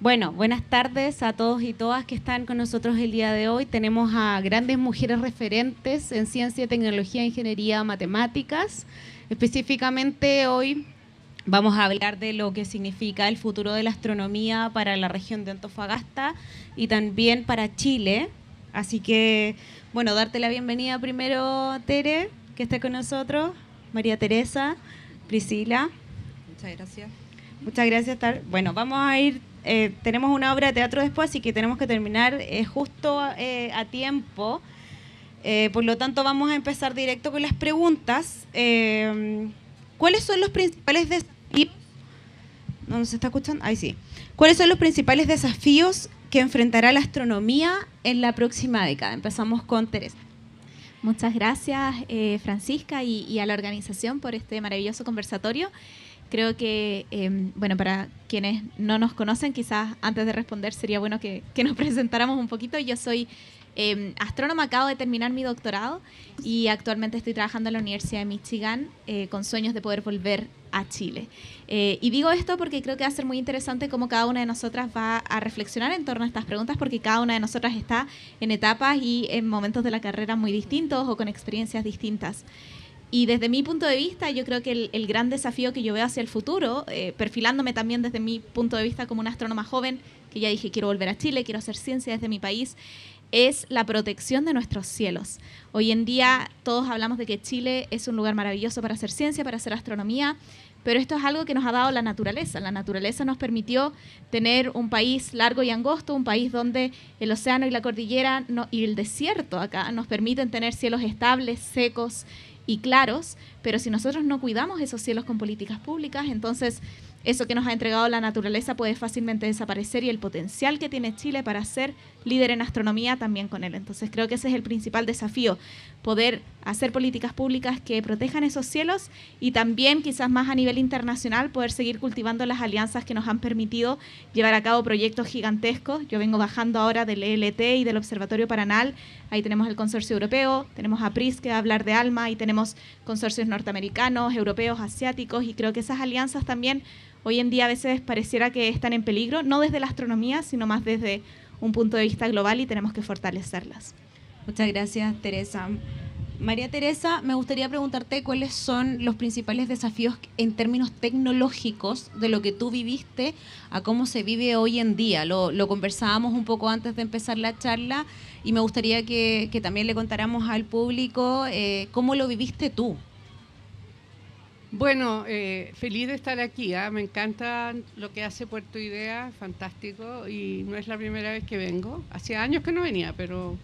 Bueno, buenas tardes a todos y todas que están con nosotros el día de hoy. Tenemos a grandes mujeres referentes en ciencia, tecnología, ingeniería, matemáticas. Específicamente hoy vamos a hablar de lo que significa el futuro de la astronomía para la región de Antofagasta y también para Chile. Así que, bueno, darte la bienvenida primero, Tere, que está con nosotros, María Teresa, Priscila. Muchas gracias. Muchas gracias. Bueno, vamos a ir, tenemos una obra de teatro después, así que tenemos que terminar justo a tiempo. Por lo tanto, vamos a empezar directo con las preguntas. ¿Cuáles son los principales desafíos? ¿No se está escuchando? Ahí sí. ¿Cuáles son los principales desafíos que enfrentará la astronomía en la próxima década? Empezamos con Teresa. Muchas gracias, Francisca, y a la organización por este maravilloso conversatorio. Creo que, bueno, para quienes no nos conocen, quizás antes de responder sería bueno que nos presentáramos un poquito. Yo soy astrónoma, acabo de terminar mi doctorado y actualmente estoy trabajando en la Universidad de Michigan con sueños de poder volver a Chile. Y digo esto porque creo que va a ser muy interesante cómo cada una de nosotras va a reflexionar en torno a estas preguntas, porque cada una de nosotras está en etapas y en momentos de la carrera muy distintos o con experiencias distintas. Y desde mi punto de vista, yo creo que el gran desafío que yo veo hacia el futuro, perfilándome también desde mi punto de vista como una astrónoma joven, que ya dije quiero volver a Chile, quiero hacer ciencia desde mi país, es la protección de nuestros cielos. Hoy en día todos hablamos de que Chile es un lugar maravilloso para hacer ciencia, para hacer astronomía, pero esto es algo que nos ha dado la naturaleza. La naturaleza nos permitió tener un país largo y angosto, un país donde el océano y la cordillera y el desierto acá nos permiten tener cielos estables, secos y claros, pero si nosotros no cuidamos esos cielos con políticas públicas, entonces eso que nos ha entregado la naturaleza puede fácilmente desaparecer y el potencial que tiene Chile para ser líder en astronomía también con él. Entonces creo que ese es el principal desafío, poder hacer políticas públicas que protejan esos cielos y también quizás más a nivel internacional poder seguir cultivando las alianzas que nos han permitido llevar a cabo proyectos gigantescos. Yo vengo bajando ahora del ELT y del Observatorio Paranal, ahí tenemos el consorcio europeo, tenemos a PRIS que va a hablar de ALMA y tenemos consorcios norteamericanos, europeos, asiáticos y creo que esas alianzas también hoy en día a veces pareciera que están en peligro, no desde la astronomía, sino más desde un punto de vista global y tenemos que fortalecerlas. Muchas gracias, Teresa. María Teresa, me gustaría preguntarte cuáles son los principales desafíos en términos tecnológicos de lo que tú viviste a cómo se vive hoy en día. Lo conversábamos un poco antes de empezar la charla y me gustaría que también le contáramos al público cómo lo viviste tú. Bueno, feliz de estar aquí, me encanta lo que hace Puerto Idea, fantástico, y no es la primera vez que vengo. Hacía años que no venía, pero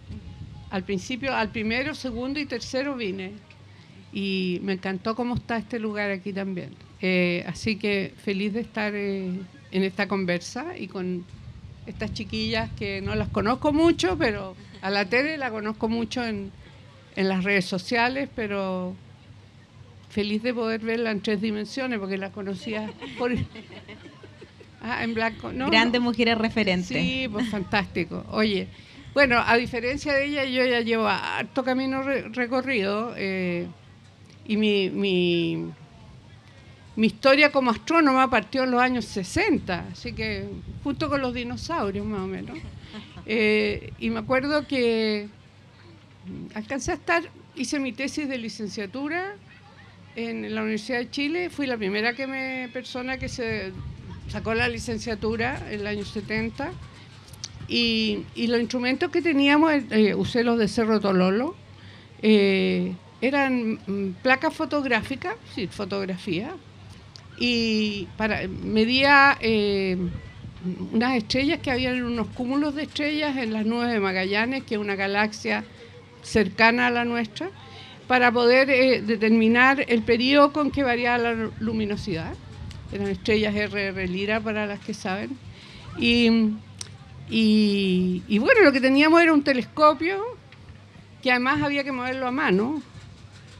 al principio, al primero, segundo y tercero vine, y me encantó cómo está este lugar aquí también. Así que feliz de estar en esta conversa y con estas chiquillas que no las conozco mucho, pero a la Tere la conozco mucho en las redes sociales, pero feliz de poder verla en 3 dimensiones, porque la conocía en blanco. No, Grandes mujeres referentes. Sí, pues fantástico. Oye, bueno, a diferencia de ella, yo ya llevo harto camino recorrido y mi historia como astrónoma partió en los años 60, así que junto con los dinosaurios más o menos. Y me acuerdo que alcancé a hice mi tesis de licenciatura en la Universidad de Chile, fui la primera persona que se sacó la licenciatura en el año 70 y los instrumentos que teníamos, usé los de Cerro Tololo, eran placas fotográficas, sí, fotografía, y medía unas estrellas que había, unos cúmulos de estrellas en las nubes de Magallanes, que es una galaxia cercana a la nuestra, para poder determinar el periodo con que variaba la luminosidad. Eran estrellas RR Lira para las que saben. Y bueno, lo que teníamos era un telescopio que además había que moverlo a mano,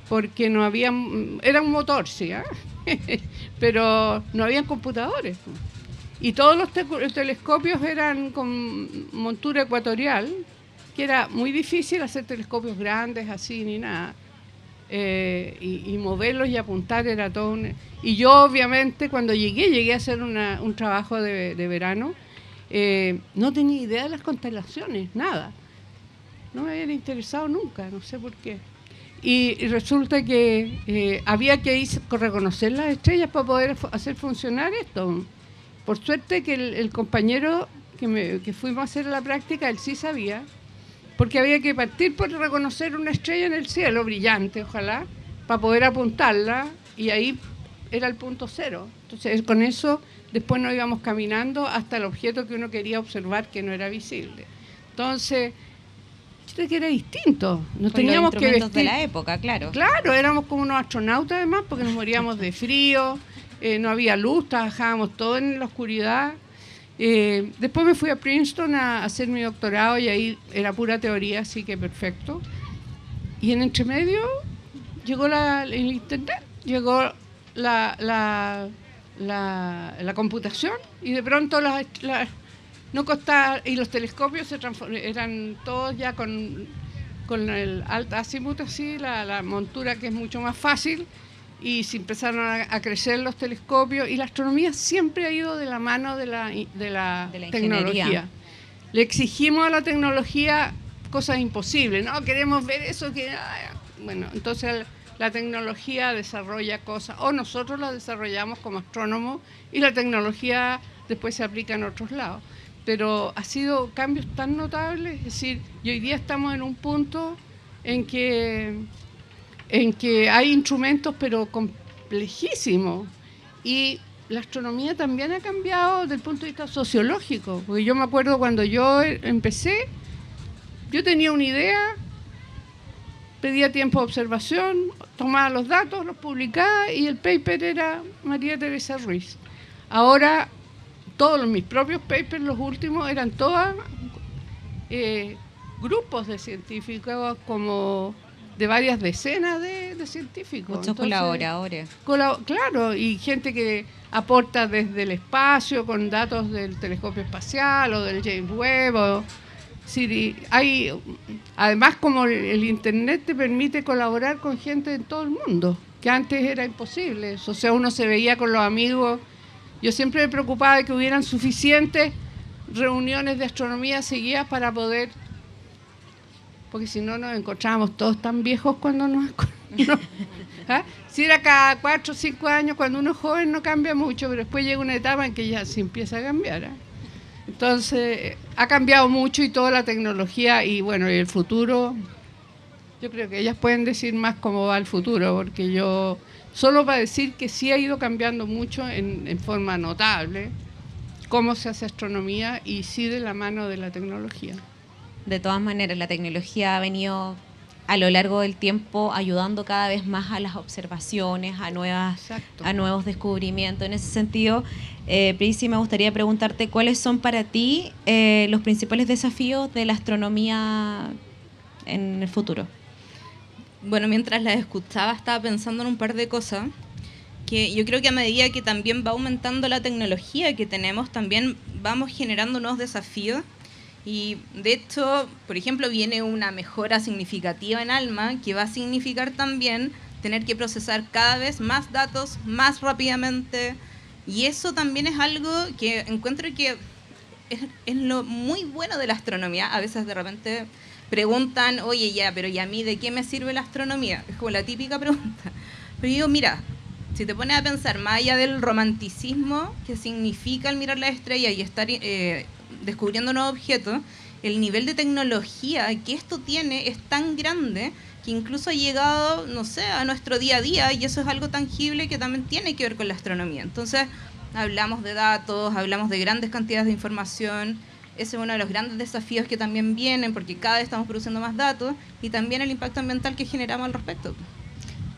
porque no había, era un motor, sí, pero no habían computadores. Y todos los telescopios eran con montura ecuatorial, que era muy difícil hacer telescopios grandes así ni nada. Y moverlos y apuntar era todo y yo obviamente cuando llegué a hacer un trabajo de verano no tenía idea de las constelaciones, nada. No me habían interesado nunca, no sé por qué. Y resulta que había que reconocer las estrellas para poder hacer funcionar esto. Por suerte que el compañero que fuimos a hacer la práctica, él sí sabía, porque había que partir por reconocer una estrella en el cielo, brillante, ojalá, para poder apuntarla, y ahí era el punto cero. Entonces, con eso, después nos íbamos caminando hasta el objeto que uno quería observar, que no era visible. Entonces, que era distinto. Nos teníamos que vestir de la época, claro. Claro, éramos como unos astronautas además, porque nos moríamos de frío, no había luz, trabajábamos todo en la oscuridad. Después me fui a Princeton a hacer mi doctorado y ahí era pura teoría, así que perfecto. Y en entremedio llegó el internet, llegó la computación, y de pronto no costaba, y los telescopios eran todos ya con el alta azimut, así, la montura, que es mucho más fácil, y se empezaron a crecer los telescopios, y la astronomía siempre ha ido de la mano de la tecnología. Le exigimos a la tecnología cosas imposibles, no queremos ver eso, bueno, entonces la tecnología desarrolla cosas, o nosotros las desarrollamos como astrónomos, y la tecnología después se aplica en otros lados. Pero ha sido cambios tan notables, es decir, y hoy día estamos en un punto en que hay instrumentos pero complejísimos, y la astronomía también ha cambiado desde el punto de vista sociológico, porque yo me acuerdo cuando yo empecé, yo tenía una idea, pedía tiempo de observación, tomaba los datos, los publicaba, y el paper era María Teresa Ruiz. Ahora todos mis propios papers, los últimos, eran todos grupos de científicos, como de varias decenas de científicos. Muchos colaboradores. Claro, y gente que aporta desde el espacio con datos del telescopio espacial o del James Webb. Además, como el Internet te permite colaborar con gente en todo el mundo, que antes era imposible. O sea, uno se veía con los amigos. Yo siempre me preocupaba de que hubieran suficientes reuniones de astronomía seguidas para poder, porque si no nos encontrábamos todos tan viejos cuando ¿ah? Si era cada 4 o 5 años, cuando uno es joven no cambia mucho, pero después llega una etapa en que ya se empieza a cambiar. Entonces, ha cambiado mucho, y toda la tecnología, y bueno, y el futuro, yo creo que ellas pueden decir más cómo va el futuro, porque yo solo para decir que sí ha ido cambiando mucho en forma notable cómo se hace astronomía, y sí de la mano de la tecnología. De todas maneras, la tecnología ha venido a lo largo del tiempo ayudando cada vez más a las observaciones, a nuevos descubrimientos. En ese sentido, Prisi, me gustaría preguntarte cuáles son para ti los principales desafíos de la astronomía en el futuro. Bueno, mientras la escuchaba estaba pensando en un par de cosas, que yo creo que a medida que también va aumentando la tecnología que tenemos, también vamos generando nuevos desafíos. Y de hecho, por ejemplo, viene una mejora significativa en ALMA, que va a significar también tener que procesar cada vez más datos más rápidamente, y eso también es algo que encuentro que es lo muy bueno de la astronomía. A veces de repente preguntan, oye, ya, pero ¿y a mí de qué me sirve la astronomía? Es como la típica pregunta. Pero yo digo, mira, si te pones a pensar más allá del romanticismo que significa el mirar las estrellas y estar descubriendo nuevos objetos, el nivel de tecnología que esto tiene es tan grande que incluso ha llegado, no sé, a nuestro día a día, y eso es algo tangible que también tiene que ver con la astronomía. Entonces, hablamos de datos, hablamos de grandes cantidades de información. Ese es uno de los grandes desafíos que también vienen, porque cada vez estamos produciendo más datos, y también el impacto ambiental que generamos al respecto.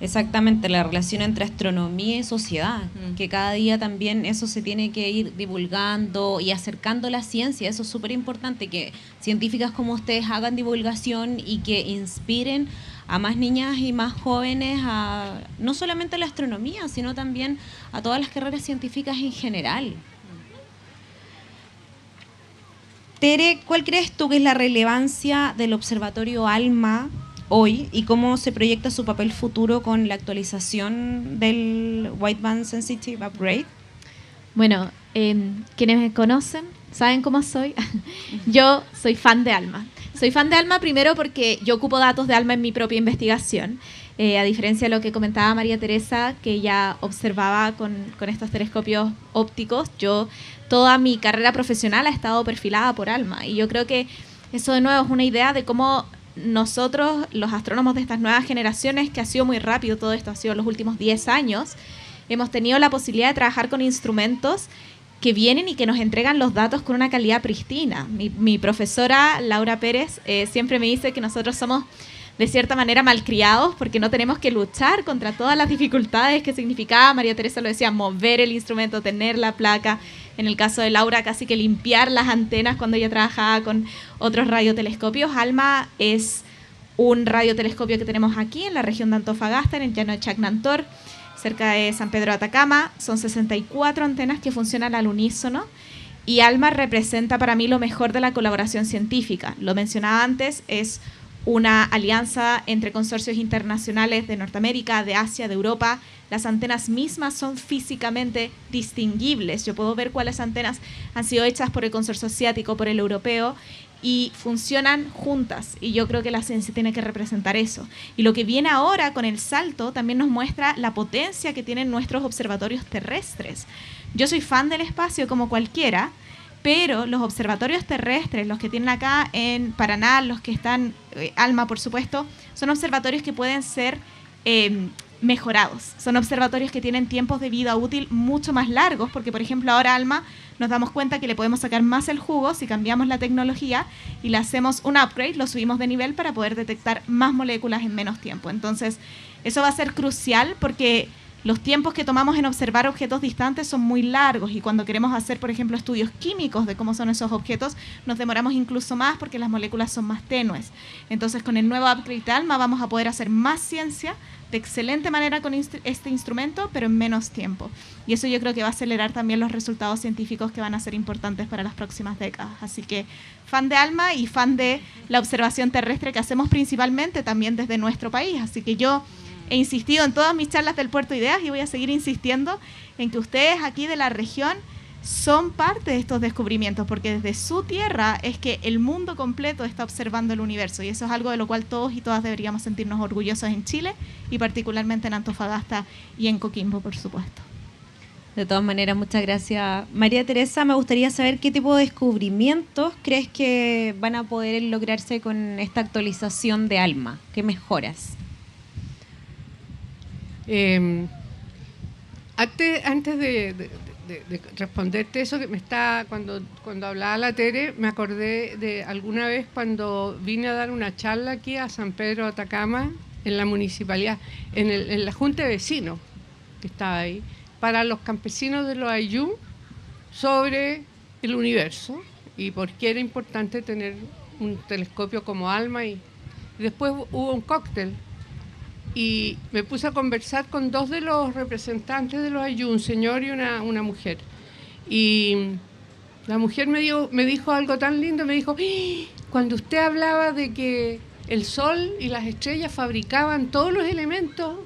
Exactamente, la relación entre astronomía y sociedad, que cada día también eso se tiene que ir divulgando y acercando la ciencia. Eso es súper importante, que científicas como ustedes hagan divulgación y que inspiren a más niñas y más jóvenes a no solamente a la astronomía, sino también a todas las carreras científicas en general. Tere, ¿cuál crees tú que es la relevancia del Observatorio ALMA hoy y cómo se proyecta su papel futuro con la actualización del Wideband Sensitive Upgrade? Bueno, quienes me conocen saben cómo soy. Yo soy fan de ALMA. Soy fan de ALMA primero porque yo ocupo datos de ALMA en mi propia investigación. A diferencia de lo que comentaba María Teresa, que ella observaba con estos telescopios ópticos, yo toda mi carrera profesional ha estado perfilada por ALMA. Y yo creo que eso de nuevo es una idea de cómo nosotros, los astrónomos de estas nuevas generaciones, que ha sido muy rápido todo esto, ha sido los últimos 10 años, hemos tenido la posibilidad de trabajar con instrumentos que vienen y que nos entregan los datos con una calidad pristina. Mi profesora, Laura Pérez, siempre me dice que nosotros somos de cierta manera malcriados porque no tenemos que luchar contra todas las dificultades que significaba, María Teresa lo decía, mover el instrumento, tener la placa. En el caso de Laura, casi que limpiar las antenas cuando ella trabajaba con otros radiotelescopios. ALMA es un radiotelescopio que tenemos aquí en la región de Antofagasta, en el llano de Chacnantor, cerca de San Pedro de Atacama. Son 64 antenas que funcionan al unísono y ALMA representa para mí lo mejor de la colaboración científica. Lo mencionaba antes, es una alianza entre consorcios internacionales de Norteamérica, de Asia, de Europa. Las antenas mismas son físicamente distinguibles. Yo puedo ver cuáles antenas han sido hechas por el consorcio asiático, por el europeo, y funcionan juntas. Y yo creo que la ciencia tiene que representar eso. Y lo que viene ahora con el salto también nos muestra la potencia que tienen nuestros observatorios terrestres. Yo soy fan del espacio como cualquiera, pero los observatorios terrestres, los que tienen acá en Paraná, los que están, ALMA por supuesto, son observatorios que pueden ser mejorados. Son observatorios que tienen tiempos de vida útil mucho más largos, porque por ejemplo ahora ALMA nos damos cuenta que le podemos sacar más el jugo si cambiamos la tecnología y le hacemos un upgrade, lo subimos de nivel para poder detectar más moléculas en menos tiempo. Entonces, eso va a ser crucial porque los tiempos que tomamos en observar objetos distantes son muy largos y cuando queremos hacer, por ejemplo, estudios químicos de cómo son esos objetos, nos demoramos incluso más porque las moléculas son más tenues. Entonces, con el nuevo upgrade ALMA vamos a poder hacer más ciencia de excelente manera con este instrumento, pero en menos tiempo. Y eso yo creo que va a acelerar también los resultados científicos que van a ser importantes para las próximas décadas. Así que, fan de ALMA y fan de la observación terrestre que hacemos principalmente también desde nuestro país. Así que yo he insistido en todas mis charlas del Puerto Ideas y voy a seguir insistiendo en que ustedes aquí de la región son parte de estos descubrimientos, porque desde su tierra es que el mundo completo está observando el universo y eso es algo de lo cual todos y todas deberíamos sentirnos orgullosos en Chile y particularmente en Antofagasta y en Coquimbo, por supuesto. De todas maneras, muchas gracias. María Teresa, me gustaría saber qué tipo de descubrimientos crees que van a poder lograrse con esta actualización de ALMA. ¿Qué mejoras? Antes de responderte eso que me está cuando hablaba la Tere, me acordé de alguna vez cuando vine a dar una charla aquí a San Pedro de Atacama en la municipalidad, en la junta de vecinos que estaba ahí, para los campesinos de los Ayllu sobre el universo y por qué era importante tener un telescopio como ALMA y después hubo un cóctel. Y me puse a conversar con dos de los representantes de los Ayllu, un señor y una mujer. Y la mujer me dijo algo tan lindo, me dijo, cuando usted hablaba de que el sol y las estrellas fabricaban todos los elementos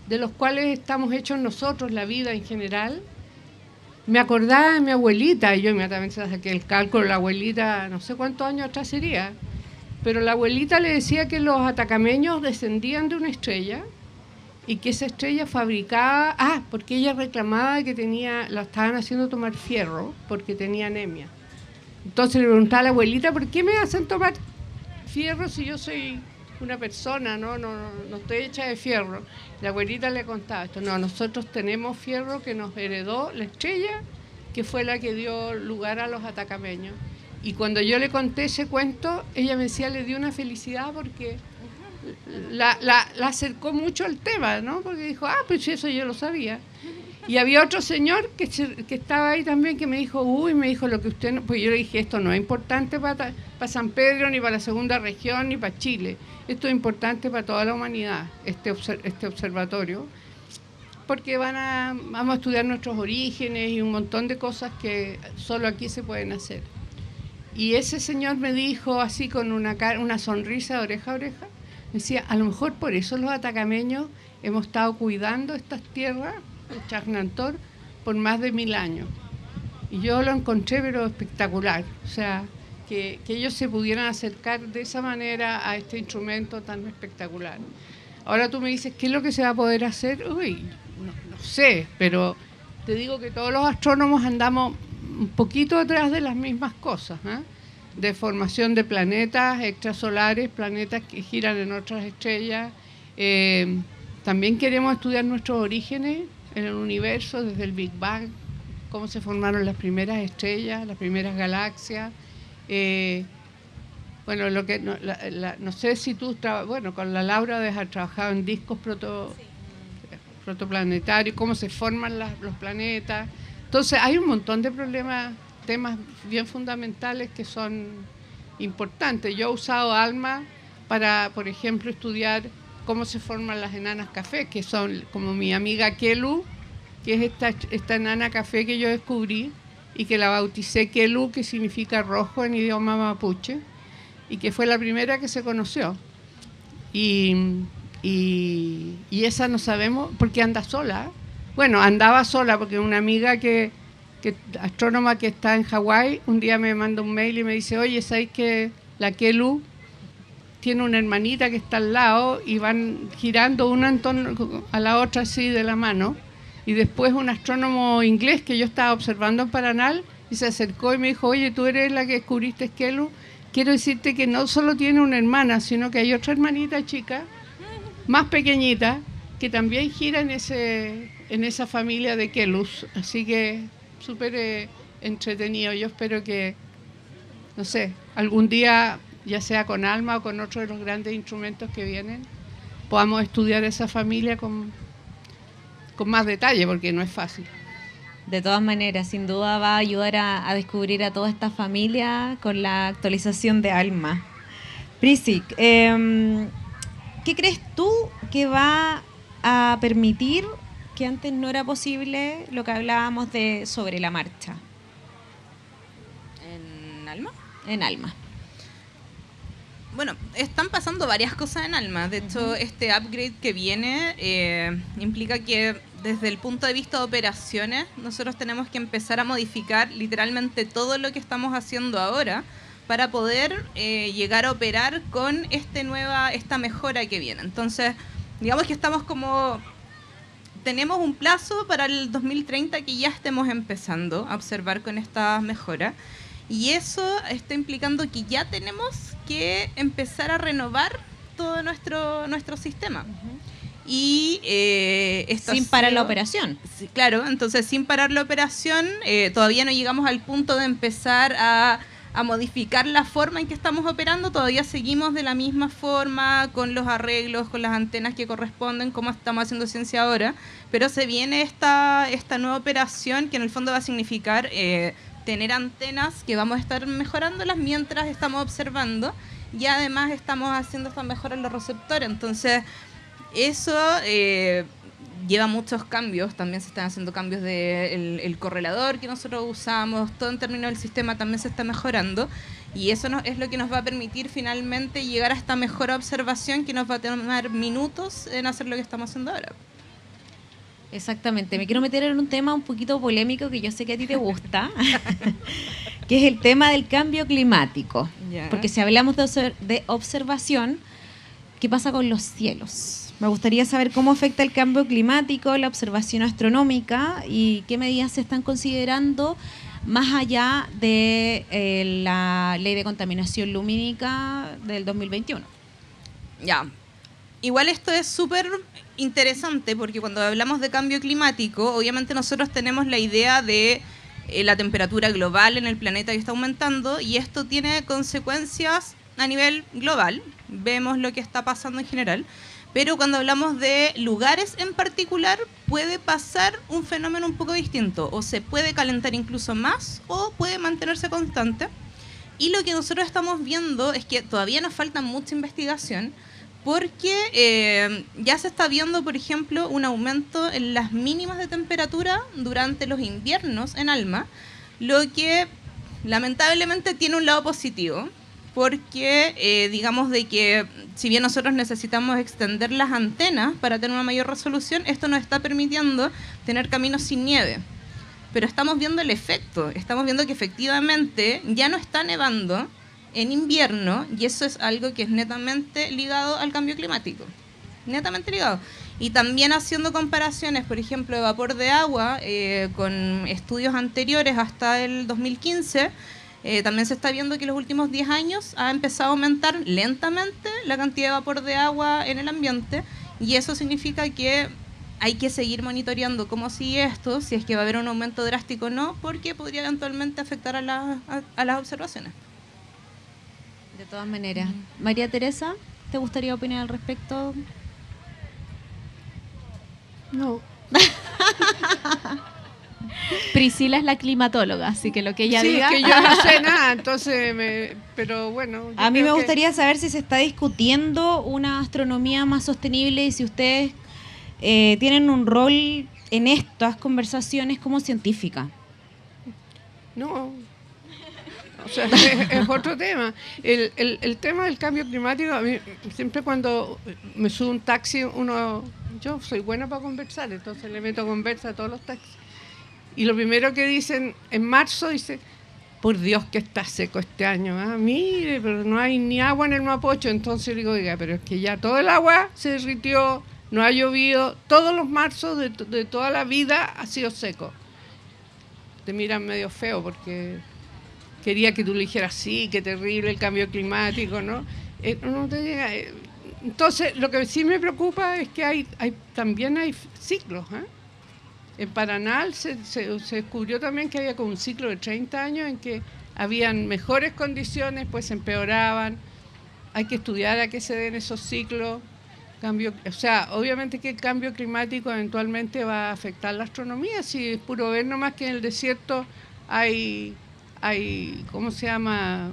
de los cuales estamos hechos nosotros, la vida en general, me acordaba de mi abuelita, y yo inmediatamente saqué el cálculo, la abuelita, no sé cuántos años atrás sería, pero la abuelita le decía que los atacameños descendían de una estrella y que esa estrella fabricaba... porque ella reclamaba que la estaban haciendo tomar fierro porque tenía anemia. Entonces le preguntaba a la abuelita, ¿por qué me hacen tomar fierro si yo soy una persona? No estoy hecha de fierro. La abuelita le contaba esto. No, nosotros tenemos fierro que nos heredó la estrella, que fue la que dio lugar a los atacameños. Y cuando yo le conté ese cuento, ella me decía, le dio una felicidad porque la acercó mucho al tema, ¿no? Porque dijo, pues eso yo lo sabía. Y había otro señor que estaba ahí también que me dijo, lo que usted no... Pues yo le dije, esto no es importante para San Pedro, ni para la segunda región, ni para Chile. Esto es importante para toda la humanidad, este observatorio. Porque vamos a estudiar nuestros orígenes y un montón de cosas que solo aquí se pueden hacer. Y ese señor me dijo así con una sonrisa de oreja a oreja, me decía, a lo mejor por eso los atacameños hemos estado cuidando estas tierras, el Chacnantor, por más de 1000 años. Y yo lo encontré, pero espectacular. O sea, que ellos se pudieran acercar de esa manera a este instrumento tan espectacular. Ahora tú me dices, ¿qué es lo que se va a poder hacer? Uy, no sé, pero te digo que todos los astrónomos andamos un poquito detrás de las mismas cosas, ¿eh? De formación de planetas extrasolares, planetas que giran en otras estrellas. También queremos estudiar nuestros orígenes en el universo, desde el Big Bang, cómo se formaron las primeras estrellas, las primeras galaxias. Bueno, lo que no sé si tú, con la Laura debes haber trabajado en discos protoplanetarios, cómo se forman los planetas. Entonces hay un montón de temas bien fundamentales que son importantes. Yo he usado ALMA para, por ejemplo, estudiar cómo se forman las enanas café, que son como mi amiga Kelu, que es esta enana café que yo descubrí y que la bauticé Kelu, que significa rojo en idioma mapuche, y que fue la primera que se conoció. Y esa no sabemos porque anda sola. Bueno, andaba sola porque una amiga astrónoma que está en Hawái, un día me manda un mail y me dice, oye, ¿sabes que la Kelu tiene una hermanita que está al lado y van girando una en torno a la otra así de la mano? Y después un astrónomo inglés que yo estaba observando en Paranal y se acercó y me dijo, oye, ¿tú eres la que descubriste Kelu? Quiero decirte que no solo tiene una hermana, sino que hay otra hermanita chica, más pequeñita, que también gira en esa familia de Kelus. Así que súper entretenido. Yo espero que, no sé, algún día, ya sea con ALMA o con otro de los grandes instrumentos que vienen, podamos estudiar esa familia con más detalle, porque no es fácil. De todas maneras, sin duda va a ayudar a descubrir a toda esta familia con la actualización de ALMA. Priscik, ¿qué crees tú que va a permitir que antes no era posible lo que hablábamos de sobre la marcha? ¿En ALMA? En ALMA. Bueno, están pasando varias cosas en ALMA. De hecho, este upgrade que viene implica que desde el punto de vista de operaciones, nosotros tenemos que empezar a modificar literalmente todo lo que estamos haciendo ahora para poder llegar a operar con esta mejora que viene. Entonces, digamos que tenemos un plazo para el 2030 que ya estemos empezando a observar con estas mejoras. Y eso está implicando que ya tenemos que empezar a renovar todo nuestro sistema. Y sin parar la operación. Sí, claro, entonces sin parar la operación todavía no llegamos al punto de empezar a modificar la forma en que estamos operando. Todavía seguimos de la misma forma, con los arreglos, con las antenas que corresponden, como estamos haciendo ciencia ahora, pero se viene esta nueva operación que en el fondo va a significar tener antenas que vamos a estar mejorándolas mientras estamos observando, y además estamos haciendo esta mejora en los receptores. Entonces eso lleva muchos cambios. También se están haciendo cambios del correlador que nosotros usamos. Todo en términos del sistema también se está mejorando, y eso es lo que nos va a permitir finalmente llegar a esta mejor observación que nos va a tomar minutos en hacer lo que estamos haciendo ahora. Exactamente. Me quiero meter en un tema un poquito polémico que yo sé que a ti te gusta, que es el tema del cambio climático. Ya. Porque si hablamos de observación, ¿qué pasa con los cielos? Me gustaría saber cómo afecta el cambio climático, la observación astronómica, y qué medidas se están considerando más allá de la ley de contaminación lumínica del 2021. Ya. Igual esto es súper interesante porque cuando hablamos de cambio climático, obviamente nosotros tenemos la idea de la temperatura global en el planeta que está aumentando, y esto tiene consecuencias a nivel global. Vemos lo que está pasando en general, pero cuando hablamos de lugares en particular puede pasar un fenómeno un poco distinto, o se puede calentar incluso más o puede mantenerse constante. Y lo que nosotros estamos viendo es que todavía nos falta mucha investigación, porque ya se está viendo, por ejemplo, un aumento en las mínimas de temperatura durante los inviernos en ALMA, lo que lamentablemente tiene un lado positivo, porque digamos de que si bien nosotros necesitamos extender las antenas para tener una mayor resolución, esto nos está permitiendo tener caminos sin nieve. pero estamos viendo el efecto, estamos viendo que efectivamente ya no está nevando en invierno y eso es algo que es netamente ligado al cambio climático, netamente ligado. Y también haciendo comparaciones, por ejemplo, de vapor de agua con estudios anteriores hasta el 2015, también se está viendo que en los últimos 10 años ha empezado a aumentar lentamente la cantidad de vapor de agua en el ambiente y eso significa que hay que seguir monitoreando cómo sigue esto, si es que va a haber un aumento drástico o no, porque podría eventualmente afectar a las observaciones. De todas maneras. María Teresa, ¿te gustaría opinar al respecto? No. Priscila es la climatóloga, así que lo que ella diga... Sí, que yo no sé nada, entonces, pero bueno... A mí me gustaría saber si se está discutiendo una astronomía más sostenible y si ustedes tienen un rol en estas conversaciones como científica. No, o sea, es otro tema. El tema del cambio climático, a mí siempre cuando me subo un taxi, yo soy buena para conversar, entonces le meto conversa a todos los taxis. Y lo primero que dicen, en marzo, dice, por Dios que está seco este año. Mire, pero no hay ni agua en el Mapocho. Entonces digo, oiga, pero es que ya todo el agua se derritió, no ha llovido, todos los marzos de toda la vida ha sido seco. Te miran medio feo porque quería que tú le dijeras, sí, qué terrible el cambio climático, ¿no? No te llega. Entonces, lo que sí me preocupa es que también hay ciclos, ¿eh? En Paraná se descubrió también que había como un ciclo de 30 años en que habían mejores condiciones, pues empeoraban. Hay que estudiar a qué se den esos ciclos. O sea, obviamente que el cambio climático eventualmente va a afectar la astronomía. Si es puro ver nomás que en el desierto hay ¿cómo se llama?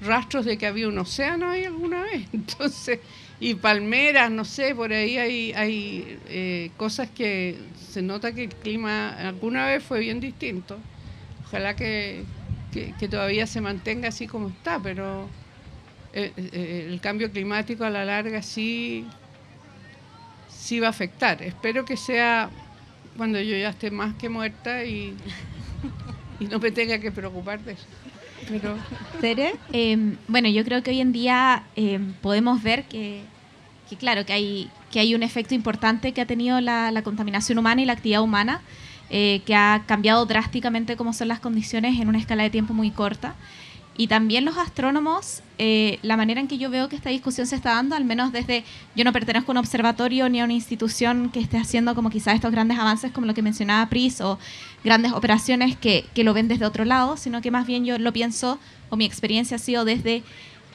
Rastros de que había un océano ahí alguna vez. Entonces, y palmeras, no sé, por ahí hay cosas que se nota que el clima alguna vez fue bien distinto. Ojalá que todavía se mantenga así como está, pero el cambio climático a la larga sí va a afectar. Espero que sea cuando yo ya esté más que muerta y no me tenga que preocupar de eso. Pero... ¿Tere? Bueno, yo creo que hoy en día podemos ver que claro, que hay un efecto importante que ha tenido la contaminación humana y la actividad humana, que ha cambiado drásticamente cómo son las condiciones en una escala de tiempo muy corta. Y también los astrónomos, la manera en que yo veo que esta discusión se está dando, al menos desde, yo no pertenezco a un observatorio ni a una institución que esté haciendo como quizás estos grandes avances como lo que mencionaba Pris o grandes operaciones que lo ven desde otro lado, sino que más bien yo lo pienso, o mi experiencia ha sido desde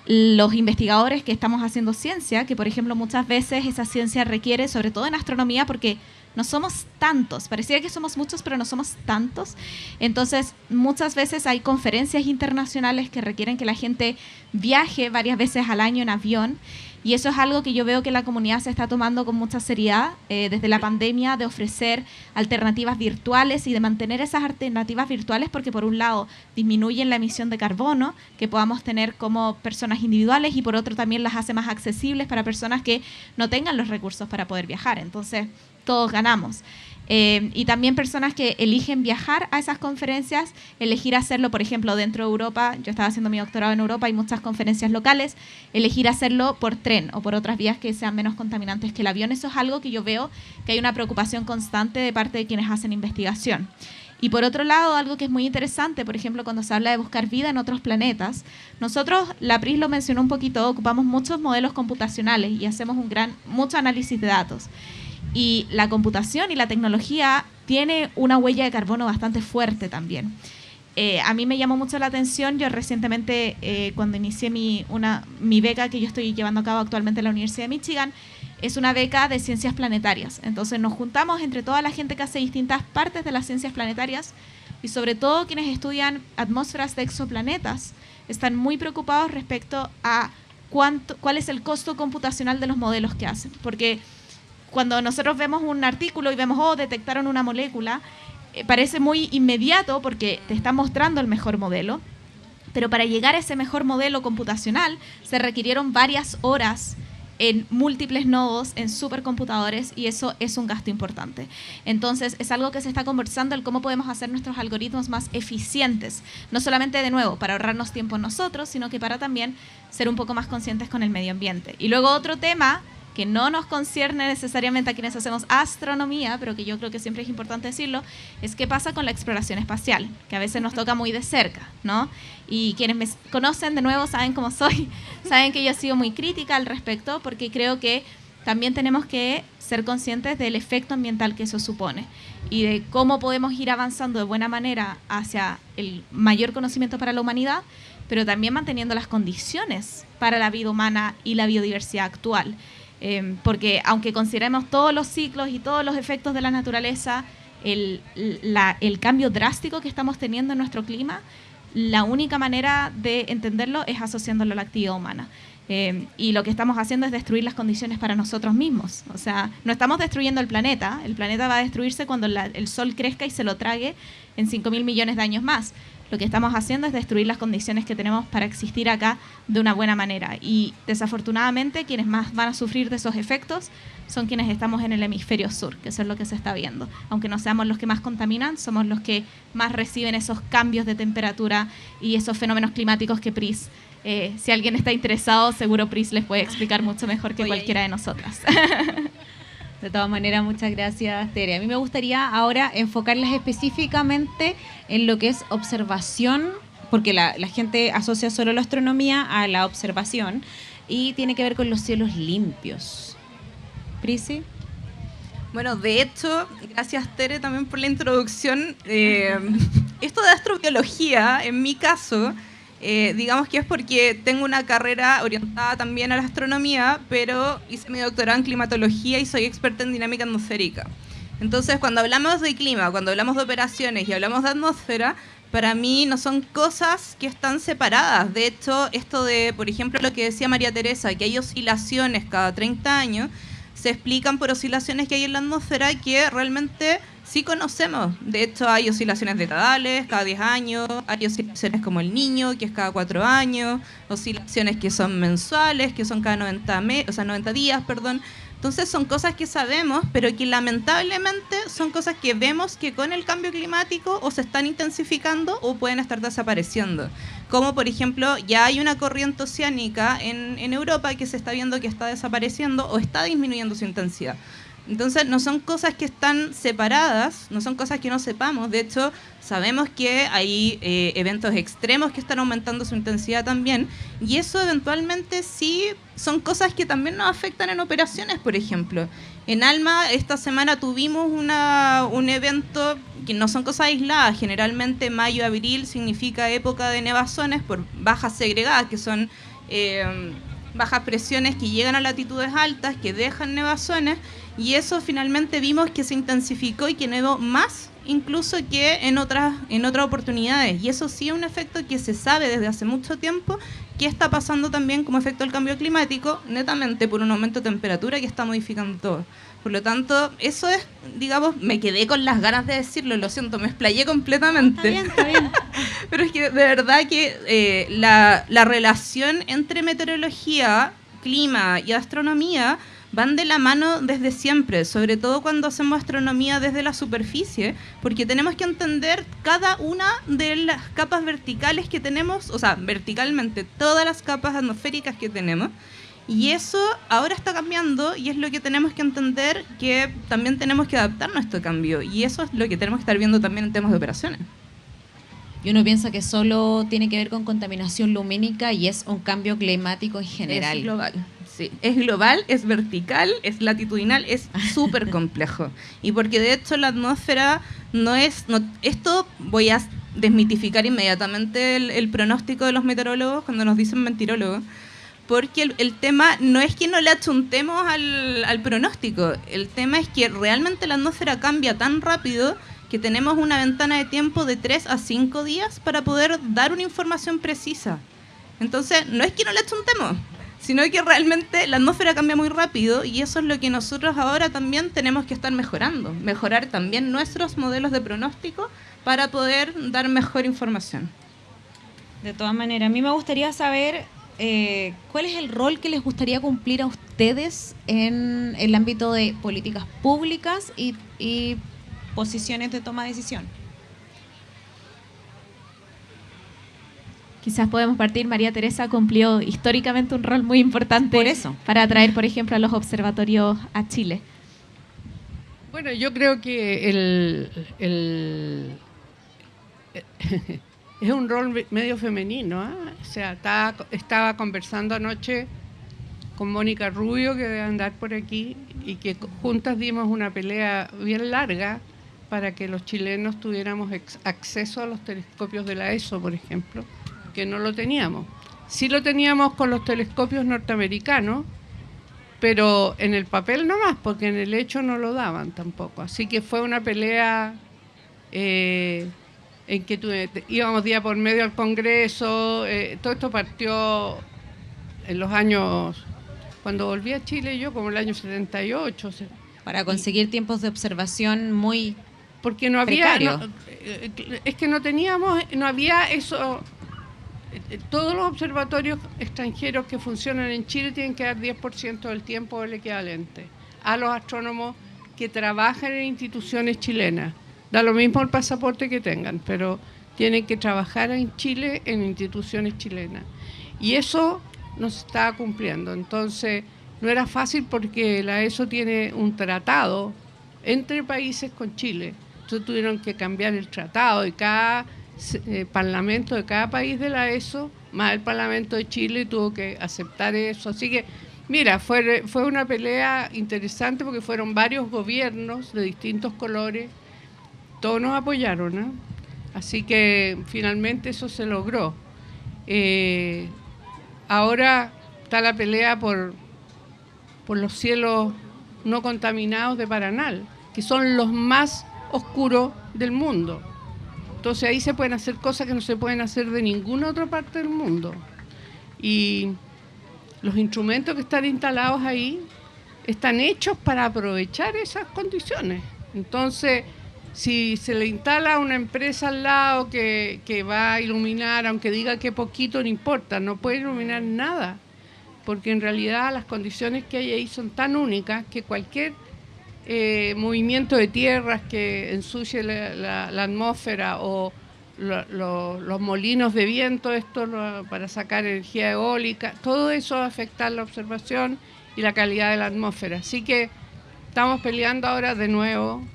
los investigadores que estamos haciendo ciencia, que por ejemplo muchas veces esa ciencia requiere, sobre todo en astronomía, porque no somos tantos, pareciera que somos muchos, pero no somos tantos. Entonces, muchas veces hay conferencias internacionales que requieren que la gente viaje varias veces al año en avión, y eso es algo que yo veo que la comunidad se está tomando con mucha seriedad desde la pandemia, de ofrecer alternativas virtuales y de mantener esas alternativas virtuales, porque por un lado disminuyen la emisión de carbono que podamos tener como personas individuales, y por otro también las hace más accesibles para personas que no tengan los recursos para poder viajar. Entonces, todos ganamos. Y también personas que eligen viajar a esas conferencias, elegir hacerlo, por ejemplo, dentro de Europa. Yo estaba haciendo mi doctorado en Europa, hay muchas conferencias locales, elegir hacerlo por tren o por otras vías que sean menos contaminantes que el avión. Eso es algo que yo veo que hay una preocupación constante de parte de quienes hacen investigación. Y por otro lado, algo que es muy interesante, por ejemplo, cuando se habla de buscar vida en otros planetas, nosotros, la Pris lo mencionó un poquito, ocupamos muchos modelos computacionales y hacemos mucho análisis de datos. Y la computación y la tecnología tiene una huella de carbono bastante fuerte también. A mí me llamó mucho la atención, yo recientemente cuando inicié mi beca que yo estoy llevando a cabo actualmente en la Universidad de Michigan, es una beca de ciencias planetarias. Entonces nos juntamos entre toda la gente que hace distintas partes de las ciencias planetarias y sobre todo quienes estudian atmósferas de exoplanetas están muy preocupados respecto a cuál es el costo computacional de los modelos que hacen. Porque cuando nosotros vemos un artículo y vemos, detectaron una molécula, parece muy inmediato porque te está mostrando el mejor modelo, pero para llegar a ese mejor modelo computacional se requirieron varias horas en múltiples nodos, en supercomputadores, y eso es un gasto importante. Entonces, es algo que se está conversando, el cómo podemos hacer nuestros algoritmos más eficientes, no solamente, de nuevo, para ahorrarnos tiempo nosotros, sino que para también ser un poco más conscientes con el medio ambiente. Y luego otro tema que no nos concierne necesariamente a quienes hacemos astronomía, pero que yo creo que siempre es importante decirlo, es qué pasa con la exploración espacial, que a veces nos toca muy de cerca, ¿no? Y quienes me conocen de nuevo saben cómo soy, saben que yo he sido muy crítica al respecto, porque creo que también tenemos que ser conscientes del efecto ambiental que eso supone y de cómo podemos ir avanzando de buena manera hacia el mayor conocimiento para la humanidad, pero también manteniendo las condiciones para la vida humana y la biodiversidad actual. Porque aunque consideremos todos los ciclos y todos los efectos de la naturaleza, el cambio drástico que estamos teniendo en nuestro clima, la única manera de entenderlo es asociándolo a la actividad humana. Y lo que estamos haciendo es destruir las condiciones para nosotros mismos. O sea, no estamos destruyendo el planeta va a destruirse cuando el sol crezca y se lo trague en 5.000 millones de años más. Lo que estamos haciendo es destruir las condiciones que tenemos para existir acá de una buena manera. Y desafortunadamente quienes más van a sufrir de esos efectos son quienes estamos en el hemisferio sur, que eso es lo que se está viendo. Aunque no seamos los que más contaminan, somos los que más reciben esos cambios de temperatura y esos fenómenos climáticos que Pris, si alguien está interesado, seguro Pris les puede explicar mucho mejor que cualquiera de nosotras. De todas maneras, muchas gracias, Tere. A mí me gustaría ahora enfocarles específicamente en lo que es observación, porque la gente asocia solo la astronomía a la observación, y tiene que ver con los cielos limpios. Prisi. Bueno, de hecho, gracias, Tere, también por la introducción. Esto de astrobiología, en mi caso, digamos que es porque tengo una carrera orientada también a la astronomía, pero hice mi doctorado en climatología y soy experta en dinámica atmosférica. Entonces, cuando hablamos de clima, cuando hablamos de operaciones y hablamos de atmósfera, para mí no son cosas que están separadas. De hecho, esto de, por ejemplo, lo que decía María Teresa, que hay oscilaciones cada 30 años, se explican por oscilaciones que hay en la atmósfera que realmente sí conocemos. De hecho, hay oscilaciones decadales cada 10 años, hay oscilaciones como el Niño, que es cada 4 años, oscilaciones que son mensuales, que son cada 90 días, perdón. Entonces son cosas que sabemos, pero que lamentablemente son cosas que vemos que con el cambio climático o se están intensificando o pueden estar desapareciendo. Como por ejemplo, ya hay una corriente oceánica en Europa que se está viendo que está desapareciendo o está disminuyendo su intensidad. Entonces no son cosas que están separadas, no son cosas que no sepamos. De hecho, sabemos que hay eventos extremos que están aumentando su intensidad también, y eso eventualmente sí son cosas que también nos afectan en operaciones. Por ejemplo, en ALMA esta semana tuvimos un evento que no son cosas aisladas. Generalmente mayo-abril significa época de nevazones por bajas segregadas, que son bajas presiones que llegan a latitudes altas, que dejan nevazones, y eso finalmente vimos que se intensificó y que nevó más incluso que en otras oportunidades. Y eso sí es un efecto que se sabe desde hace mucho tiempo que está pasando también como efecto del cambio climático, netamente por un aumento de temperatura que está modificando todo. Por lo tanto, eso es, digamos, me quedé con las ganas de decirlo, lo siento, me explayé completamente. Está bien. Pero es que de verdad que la relación entre meteorología, clima y astronomía van de la mano desde siempre, sobre todo cuando hacemos astronomía desde la superficie, porque tenemos que entender cada una de las capas verticales que tenemos, o sea, verticalmente todas las capas atmosféricas que tenemos, y eso ahora está cambiando y es lo que tenemos que entender, que también tenemos que adaptarnos a este cambio, y eso es lo que tenemos que estar viendo también en temas de operaciones. Y uno piensa que solo tiene que ver con contaminación lumínica y es un cambio climático en general. Es global. Sí, es global, es vertical, es latitudinal, es súper complejo. Y porque de hecho la atmósfera esto voy a desmitificar inmediatamente el pronóstico de los meteorólogos cuando nos dicen mentirólogos, porque el tema no es que no le achuntemos al pronóstico, el tema es que realmente la atmósfera cambia tan rápido que tenemos una ventana de tiempo de 3 a 5 días para poder dar una información precisa. Entonces, no es que no le achuntemos, sino que realmente la atmósfera cambia muy rápido, y eso es lo que nosotros ahora también tenemos que estar mejorando. Mejorar también nuestros modelos de pronóstico para poder dar mejor información. De todas maneras, a mí me gustaría saber ¿cuál es el rol que les gustaría cumplir a ustedes en el ámbito de políticas públicas y posiciones de toma de decisión? Quizás podemos partir, María Teresa cumplió históricamente un rol muy importante Por eso. para atraer, por ejemplo, a los observatorios a Chile. Bueno, yo creo que es un rol medio femenino, ¿eh? O sea, estaba conversando anoche con Mónica Rubio, que debe andar por aquí, y que juntas dimos una pelea bien larga para que los chilenos tuviéramos acceso a los telescopios de la ESO, por ejemplo, que no lo teníamos. Sí lo teníamos con los telescopios norteamericanos, pero en el papel no más, porque en el hecho no lo daban tampoco. Así que fue una pelea en que íbamos día por medio al Congreso. Todo esto partió en los años, cuando volví a Chile yo, como el año 78. Para conseguir tiempos de observación muy porque no había, precario. no había eso. Todos los observatorios extranjeros que funcionan en Chile tienen que dar 10% del tiempo el equivalente a los astrónomos que trabajan en instituciones chilenas. Da lo mismo el pasaporte que tengan, pero tienen que trabajar en Chile en instituciones chilenas. Y eso no se estaba cumpliendo. Entonces, no era fácil porque la ESO tiene un tratado entre países con Chile. Entonces tuvieron que cambiar el tratado y cada parlamento de cada país de la ESO, más el Parlamento de Chile, tuvo que aceptar eso. Así que, mira, fue una pelea interesante porque fueron varios gobiernos de distintos colores, todos nos apoyaron, ¿eh? Así que finalmente eso se logró. Ahora está la pelea por los cielos no contaminados de Paranal, que son los más oscuros del mundo. Entonces ahí se pueden hacer cosas que no se pueden hacer de ninguna otra parte del mundo. Y los instrumentos que están instalados ahí están hechos para aprovechar esas condiciones. Entonces, si se le instala a una empresa al lado que va a iluminar, aunque diga que poquito, no importa, no puede iluminar nada, porque en realidad las condiciones que hay ahí son tan únicas que cualquier movimiento de tierras que ensucie la atmósfera o los molinos de viento, para sacar energía eólica, todo eso va a afectar la observación y la calidad de la atmósfera. Así que estamos peleando ahora de nuevo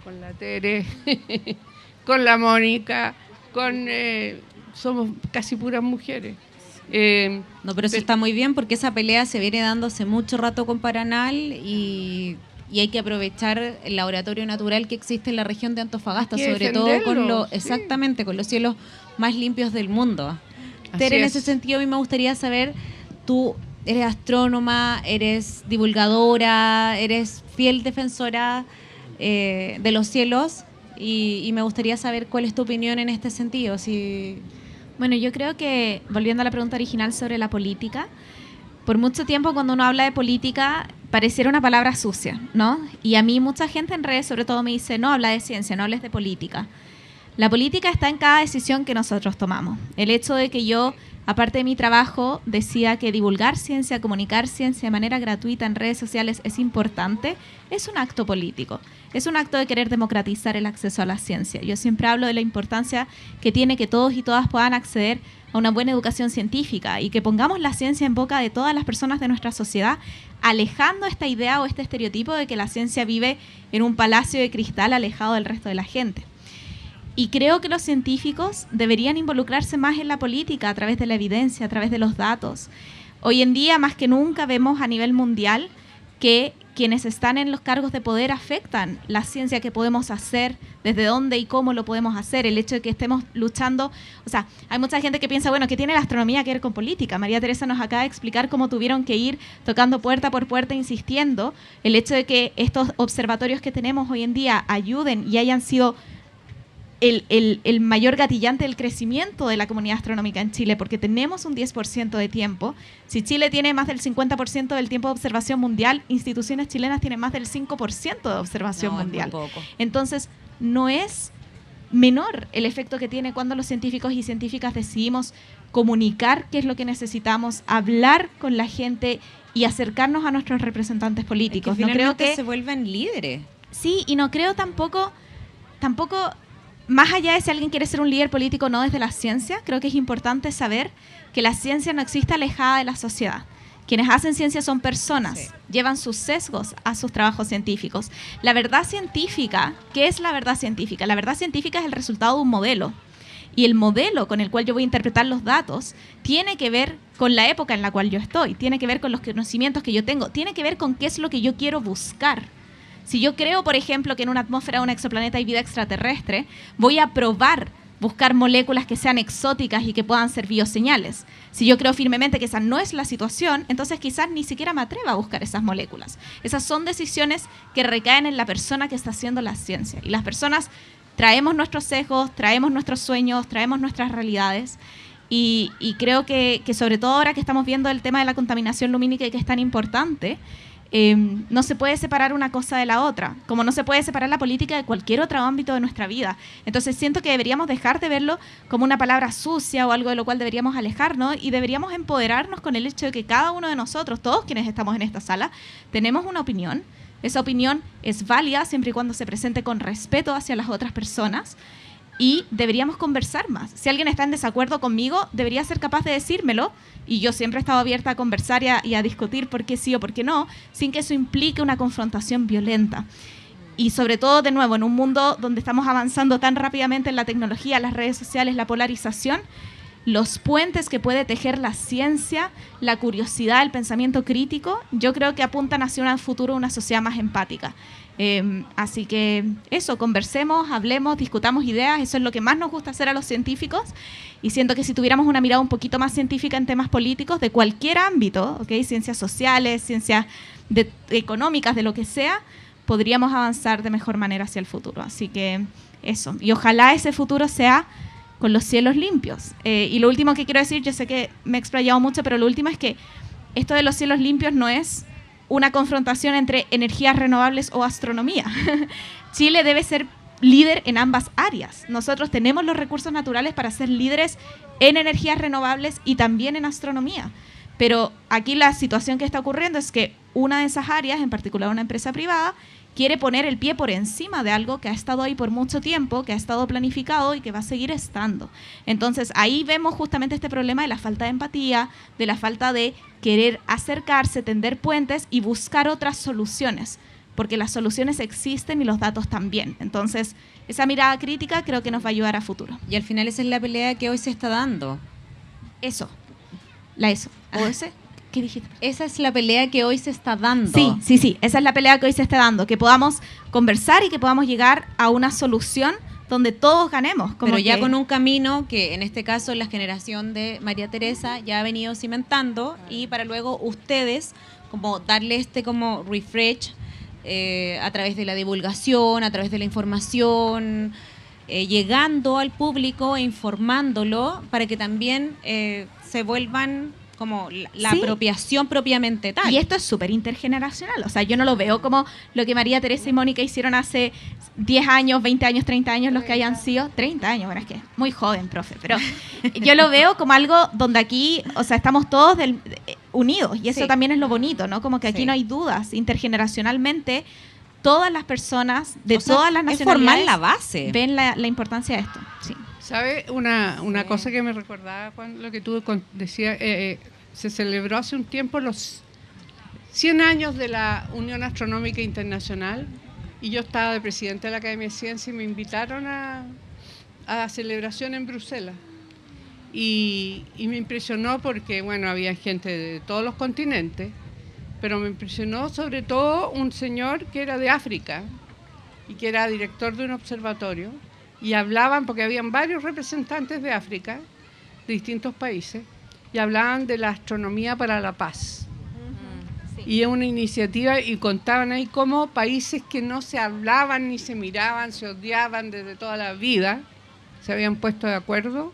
con la Tere, con la Mónica, somos casi puras mujeres. No, pero eso está muy bien porque esa pelea se viene dando hace mucho rato con Paranal y hay que aprovechar el laboratorio natural que existe en la región de Antofagasta, sobre todo exactamente, con los cielos más limpios del mundo. Tere, en ese sentido, a mí me gustaría saber, tú eres astrónoma, eres divulgadora, eres fiel defensora de los cielos y me gustaría saber cuál es tu opinión en este sentido. Bueno, yo creo que, volviendo a la pregunta original sobre la política, por mucho tiempo cuando uno habla de política pareciera una palabra sucia, ¿no? Y a mí mucha gente en redes sobre todo me dice, no, habla de ciencia, no hables de política. La política está en cada decisión que nosotros tomamos. El hecho de que yo, aparte de mi trabajo, decida que divulgar ciencia, comunicar ciencia de manera gratuita en redes sociales es importante, es un acto político. Es un acto de querer democratizar el acceso a la ciencia. Yo siempre hablo de la importancia que tiene que todos y todas puedan acceder a una buena educación científica y que pongamos la ciencia en boca de todas las personas de nuestra sociedad, alejando esta idea o este estereotipo de que la ciencia vive en un palacio de cristal alejado del resto de la gente. Y creo que los científicos deberían involucrarse más en la política a través de la evidencia, a través de los datos. Hoy en día, más que nunca, vemos a nivel mundial que quienes están en los cargos de poder afectan la ciencia que podemos hacer, desde dónde y cómo lo podemos hacer, el hecho de que estemos luchando. O sea, hay mucha gente que piensa, bueno, ¿qué tiene la astronomía que ver con política? María Teresa nos acaba de explicar cómo tuvieron que ir tocando puerta por puerta, insistiendo. El hecho de que estos observatorios que tenemos hoy en día ayuden y hayan sido el mayor gatillante del crecimiento de la comunidad astronómica en Chile, porque tenemos un 10% de tiempo. Si Chile tiene más del 50% del tiempo de observación mundial, instituciones chilenas tienen más del 5% de observación mundial. Es muy poco. Entonces, no es menor el efecto que tiene cuando los científicos y científicas decidimos comunicar qué es lo que necesitamos, hablar con la gente y acercarnos a nuestros representantes políticos. No creo que se vuelvan líderes. Sí, y no creo tampoco, más allá de si alguien quiere ser un líder político o no desde la ciencia, creo que es importante saber que la ciencia no existe alejada de la sociedad. Quienes hacen ciencia son personas, llevan sus sesgos a sus trabajos científicos. La verdad científica, ¿qué es la verdad científica? La verdad científica es el resultado de un modelo. Y el modelo con el cual yo voy a interpretar los datos tiene que ver con la época en la cual yo estoy, tiene que ver con los conocimientos que yo tengo, tiene que ver con qué es lo que yo quiero buscar. Si yo creo, por ejemplo, que en una atmósfera de un exoplaneta hay vida extraterrestre, voy a probar buscar moléculas que sean exóticas y que puedan ser bioseñales. Si yo creo firmemente que esa no es la situación, entonces quizás ni siquiera me atreva a buscar esas moléculas. Esas son decisiones que recaen en la persona que está haciendo la ciencia. Y las personas traemos nuestros sesgos, traemos nuestros sueños, traemos nuestras realidades. Y creo que sobre todo ahora que estamos viendo el tema de la contaminación lumínica y que es tan importante, no se puede separar una cosa de la otra, como no se puede separar la política de cualquier otro ámbito de nuestra vida. Entonces siento que deberíamos dejar de verlo como una palabra sucia o algo de lo cual deberíamos alejarnos y deberíamos empoderarnos con el hecho de que cada uno de nosotros, todos quienes estamos en esta sala, tenemos una opinión. Esa opinión es válida siempre y cuando se presente con respeto hacia las otras personas. Y deberíamos conversar más. Si alguien está en desacuerdo conmigo, debería ser capaz de decírmelo. Y yo siempre he estado abierta a conversar y a discutir por qué sí o por qué no, sin que eso implique una confrontación violenta. Y sobre todo, de nuevo, en un mundo donde estamos avanzando tan rápidamente en la tecnología, las redes sociales, la polarización, los puentes que puede tejer la ciencia, la curiosidad, el pensamiento crítico, yo creo que apuntan hacia un futuro, una sociedad más empática. Así que eso, conversemos, hablemos, discutamos ideas, eso es lo que más nos gusta hacer a los científicos y siento que si tuviéramos una mirada un poquito más científica en temas políticos de cualquier ámbito, ¿okay? Ciencias sociales, ciencias económicas, de lo que sea, podríamos avanzar de mejor manera hacia el futuro. Así que eso, y ojalá ese futuro sea con los cielos limpios. Y lo último que quiero decir, yo sé que me he explayado mucho, pero lo último es que esto de los cielos limpios no es una confrontación entre energías renovables o astronomía. Chile debe ser líder en ambas áreas. Nosotros tenemos los recursos naturales para ser líderes en energías renovables y también en astronomía. Pero aquí la situación que está ocurriendo es que una de esas áreas, en particular una empresa privada, quiere poner el pie por encima de algo que ha estado ahí por mucho tiempo, que ha estado planificado y que va a seguir estando. Entonces, ahí vemos justamente este problema de la falta de empatía, de la falta de querer acercarse, tender puentes y buscar otras soluciones, porque las soluciones existen y los datos también. Entonces, esa mirada crítica creo que nos va a ayudar a futuro. Y al final esa es la pelea que hoy se está dando. Eso. La eso. ¿O ese? ¿Qué dijiste? Esa es la pelea que hoy se está dando. Sí. Esa es la pelea que hoy se está dando. Que podamos conversar y que podamos llegar a una solución donde todos ganemos. Pero ya con un camino que en este caso la generación de María Teresa ya ha venido cimentando y para luego ustedes como darle este como refresh a través de la divulgación, a través de la información, llegando al público e informándolo para que también se vuelvan como la apropiación propiamente tal. Y esto es súper intergeneracional. O sea, yo no lo veo como lo que María Teresa y Mónica hicieron hace 10 años, 20 años, 30 años, los que hayan sido. 30 años, bueno, es que muy joven, profe. Pero yo lo veo como algo donde aquí, o sea, estamos todos unidos. Y eso también es lo bonito, ¿no? Como que aquí no hay dudas. Intergeneracionalmente, todas las personas de todas las nacionalidades formar la base. Ven la importancia de esto. Sí. ¿Sabe? Una cosa que me recordaba cuando lo que tú decías, se celebró hace un tiempo los 100 años de la Unión Astronómica Internacional y yo estaba de presidente de la Academia de Ciencias y me invitaron a la celebración en Bruselas. Y me impresionó porque, bueno, había gente de todos los continentes, pero me impresionó sobre todo un señor que era de África y que era director de un observatorio. Y hablaban, porque habían varios representantes de África, de distintos países, y hablaban de la astronomía para la paz. Y es una iniciativa, y contaban ahí cómo países que no se hablaban ni se miraban, se odiaban desde toda la vida, se habían puesto de acuerdo,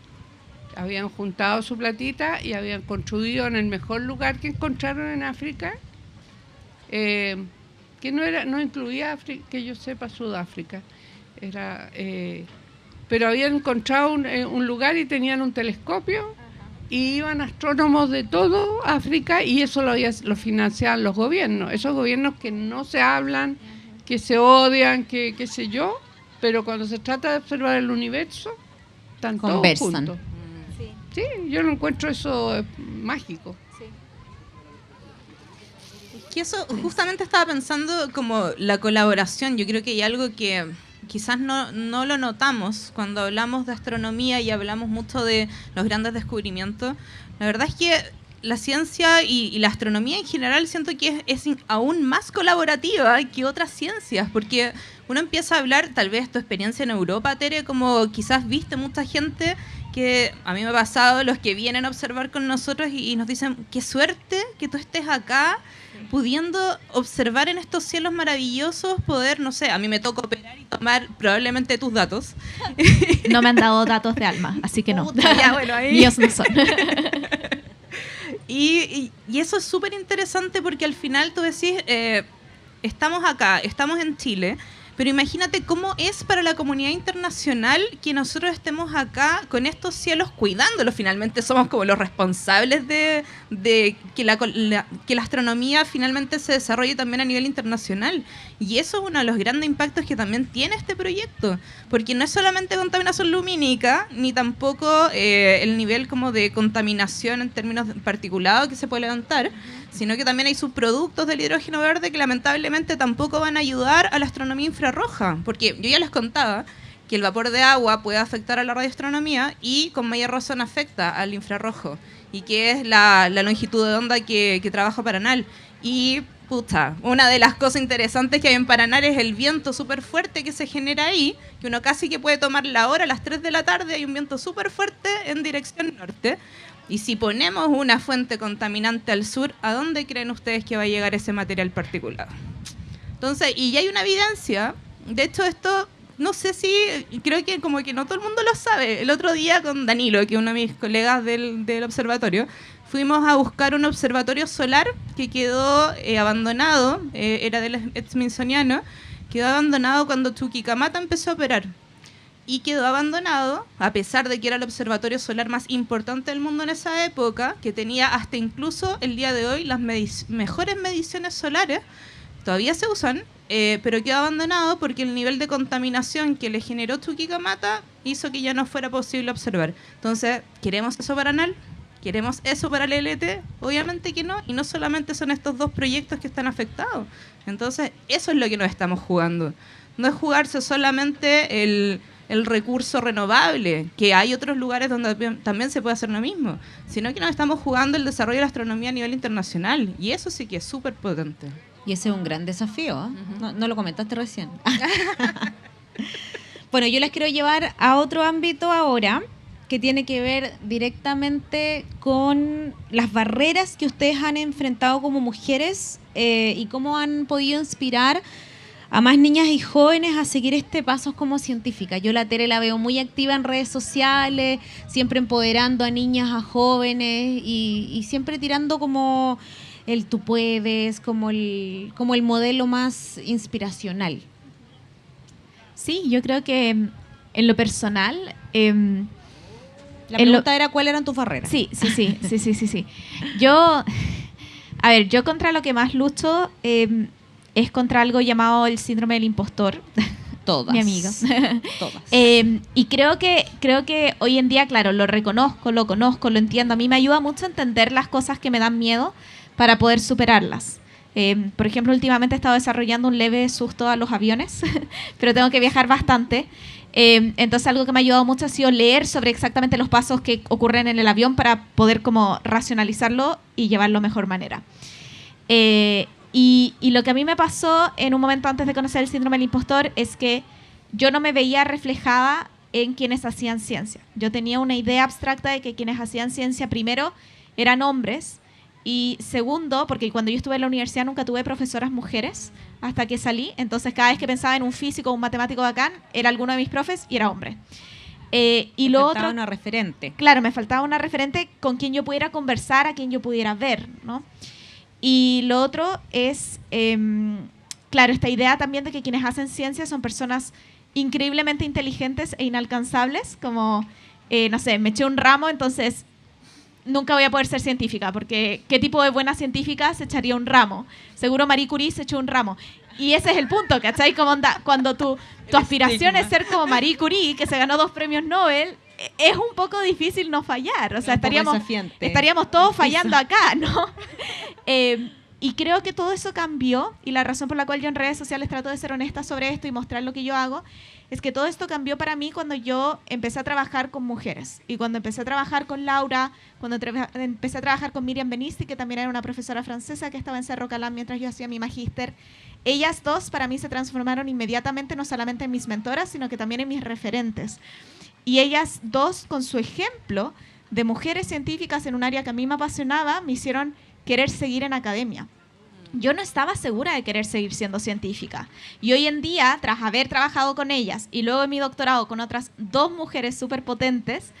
habían juntado su platita y habían construido en el mejor lugar que encontraron en África, que no incluía, que yo sepa, Sudáfrica. Era pero habían encontrado un lugar y tenían un telescopio y iban astrónomos de todo África y eso lo financiaban los gobiernos, esos gobiernos que no se hablan, que se odian, que qué sé yo, pero cuando se trata de observar el universo, están todos juntos. Sí, yo lo encuentro eso mágico. Que eso, justamente estaba pensando como la colaboración. Yo creo que hay algo que quizás no lo notamos cuando hablamos de astronomía y hablamos mucho de los grandes descubrimientos. La verdad es que la ciencia y la astronomía en general siento que es aún más colaborativa que otras ciencias, porque uno empieza a hablar, tal vez tu experiencia en Europa, Tere, como quizás viste mucha gente que a mí me ha pasado, los que vienen a observar con nosotros y nos dicen, qué suerte que tú estés acá, pudiendo observar en estos cielos maravillosos, poder, no sé, a mí me toca operar y tomar probablemente tus datos. No me han dado datos de Alma, así que no. Puta, ya, bueno, ahí. Míos no son. Y eso es súper interesante porque al final tú decís, estamos acá, estamos en Chile, pero imagínate cómo es para la comunidad internacional que nosotros estemos acá con estos cielos cuidándolos. Finalmente somos como los responsables de que la astronomía finalmente se desarrolle también a nivel internacional. Y eso es uno de los grandes impactos que también tiene este proyecto, porque no es solamente contaminación lumínica, ni tampoco el nivel como de contaminación en términos particulados que se puede levantar, sino que también hay subproductos del hidrógeno verde que lamentablemente tampoco van a ayudar a la astronomía infrarroja, porque yo ya les contaba que el vapor de agua puede afectar a la radioastronomía y con mayor razón afecta al infrarrojo, y que es la longitud de onda que trabaja Paranal. Y puta, una de las cosas interesantes que hay en Paranal es el viento súper fuerte que se genera ahí, que uno casi que puede tomar la hora a las 3 de la tarde, hay un viento súper fuerte en dirección norte. Y si ponemos una fuente contaminante al sur, ¿a dónde creen ustedes que va a llegar ese material particulado? Entonces, y ya hay una evidencia. De hecho, esto, no sé si, creo que como que no todo el mundo lo sabe. El otro día con Danilo, que es uno de mis colegas del observatorio, fuimos a buscar un observatorio solar que quedó abandonado, era del Smithsoniano, quedó abandonado cuando Chuquicamata empezó a operar. Y quedó abandonado, a pesar de que era el observatorio solar más importante del mundo en esa época, que tenía hasta incluso el día de hoy las mejores mediciones solares, todavía se usan, pero quedó abandonado porque el nivel de contaminación que le generó Chuquicamata hizo que ya no fuera posible observar. Entonces, ¿queremos eso para ANAL? ¿Queremos eso para el LT? Obviamente que no, y no solamente son estos dos proyectos que están afectados. Entonces, eso es lo que nos estamos jugando. No es jugarse solamente el recurso renovable, que hay otros lugares donde también se puede hacer lo mismo, sino que nos estamos jugando el desarrollo de la astronomía a nivel internacional, y eso sí que es súper potente. Y ese es un gran desafío, ¿eh? No lo comentaste recién. Bueno, yo les quiero llevar a otro ámbito ahora, que tiene que ver directamente con las barreras que ustedes han enfrentado como mujeres y cómo han podido inspirar a más niñas y jóvenes a seguir este paso como científica. Yo la Tere la veo muy activa en redes sociales, siempre empoderando a niñas, a jóvenes y siempre tirando como el tú puedes, como el modelo más inspiracional. Sí, yo creo que en lo personal... La pregunta era cuáles eran tus barreras. Sí. Yo contra lo que más lucho es contra algo llamado el síndrome del impostor. Todas. Mi amigo. Todas. Y creo que hoy en día, claro, lo reconozco, lo conozco, lo entiendo. A mí me ayuda mucho a entender las cosas que me dan miedo para poder superarlas. Por ejemplo, últimamente he estado desarrollando un leve susto a los aviones, pero tengo que viajar bastante. Entonces algo que me ha ayudado mucho ha sido leer sobre exactamente los pasos que ocurren en el avión para poder como racionalizarlo y llevarlo de mejor manera. Y lo que a mí me pasó en un momento antes de conocer el síndrome del impostor es que yo no me veía reflejada en quienes hacían ciencia. Yo tenía una idea abstracta de que quienes hacían ciencia primero eran hombres y segundo, porque cuando yo estuve en la universidad nunca tuve profesoras mujeres hasta que salí, entonces cada vez que pensaba en un físico o un matemático bacán era alguno de mis profes y era hombre. Y lo otro, una referente. Claro, me faltaba una referente con quien yo pudiera conversar, a quien yo pudiera ver, ¿no? Y lo otro es, claro, esta idea también de que quienes hacen ciencia son personas increíblemente inteligentes e inalcanzables, como, no sé, me eché un ramo, entonces nunca voy a poder ser científica, porque ¿qué tipo de buena científica se echaría un ramo? Seguro Marie Curie se echó un ramo. Y ese es el punto, ¿cachai? Como onda, cuando tu aspiración es ser como Marie Curie, que se ganó 2 premios Nobel, es un poco difícil no fallar. O sea, estaríamos todos fallando acá, ¿no? Y creo que todo eso cambió, y la razón por la cual yo en redes sociales trato de ser honesta sobre esto y mostrar lo que yo hago, es que todo esto cambió para mí cuando yo empecé a trabajar con mujeres. Y cuando empecé a trabajar con Laura, cuando empecé a trabajar con Miriam Benisti, que también era una profesora francesa que estaba en Cerro Calán mientras yo hacía mi magíster, ellas dos para mí se transformaron inmediatamente no solamente en mis mentoras, sino que también en mis referentes. Y ellas dos, con su ejemplo de mujeres científicas en un área que a mí me apasionaba, me hicieron querer seguir en academia. Yo no estaba segura de querer seguir siendo científica. Y hoy en día, tras haber trabajado con ellas y luego en mi doctorado con otras 2 mujeres súper potentes,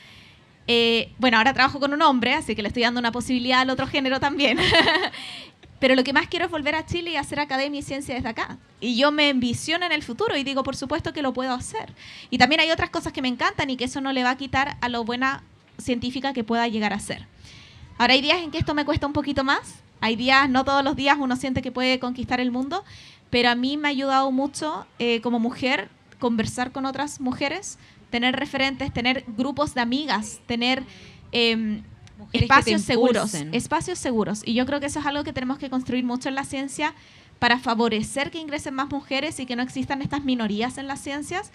bueno, ahora trabajo con un hombre, así que le estoy dando una posibilidad al otro género también. Pero lo que más quiero es volver a Chile y hacer academia y ciencia desde acá. Y yo me envisiono en el futuro y digo, por supuesto que lo puedo hacer. Y también hay otras cosas que me encantan y que eso no le va a quitar a lo buena científica que pueda llegar a ser. Ahora, hay días en que esto me cuesta un poquito más. Hay días, no todos los días uno siente que puede conquistar el mundo, pero a mí me ha ayudado mucho como mujer conversar con otras mujeres, tener referentes, tener grupos de amigas, tener espacios seguros. Y yo creo que eso es algo que tenemos que construir mucho en la ciencia para favorecer que ingresen más mujeres y que no existan estas minorías en las ciencias.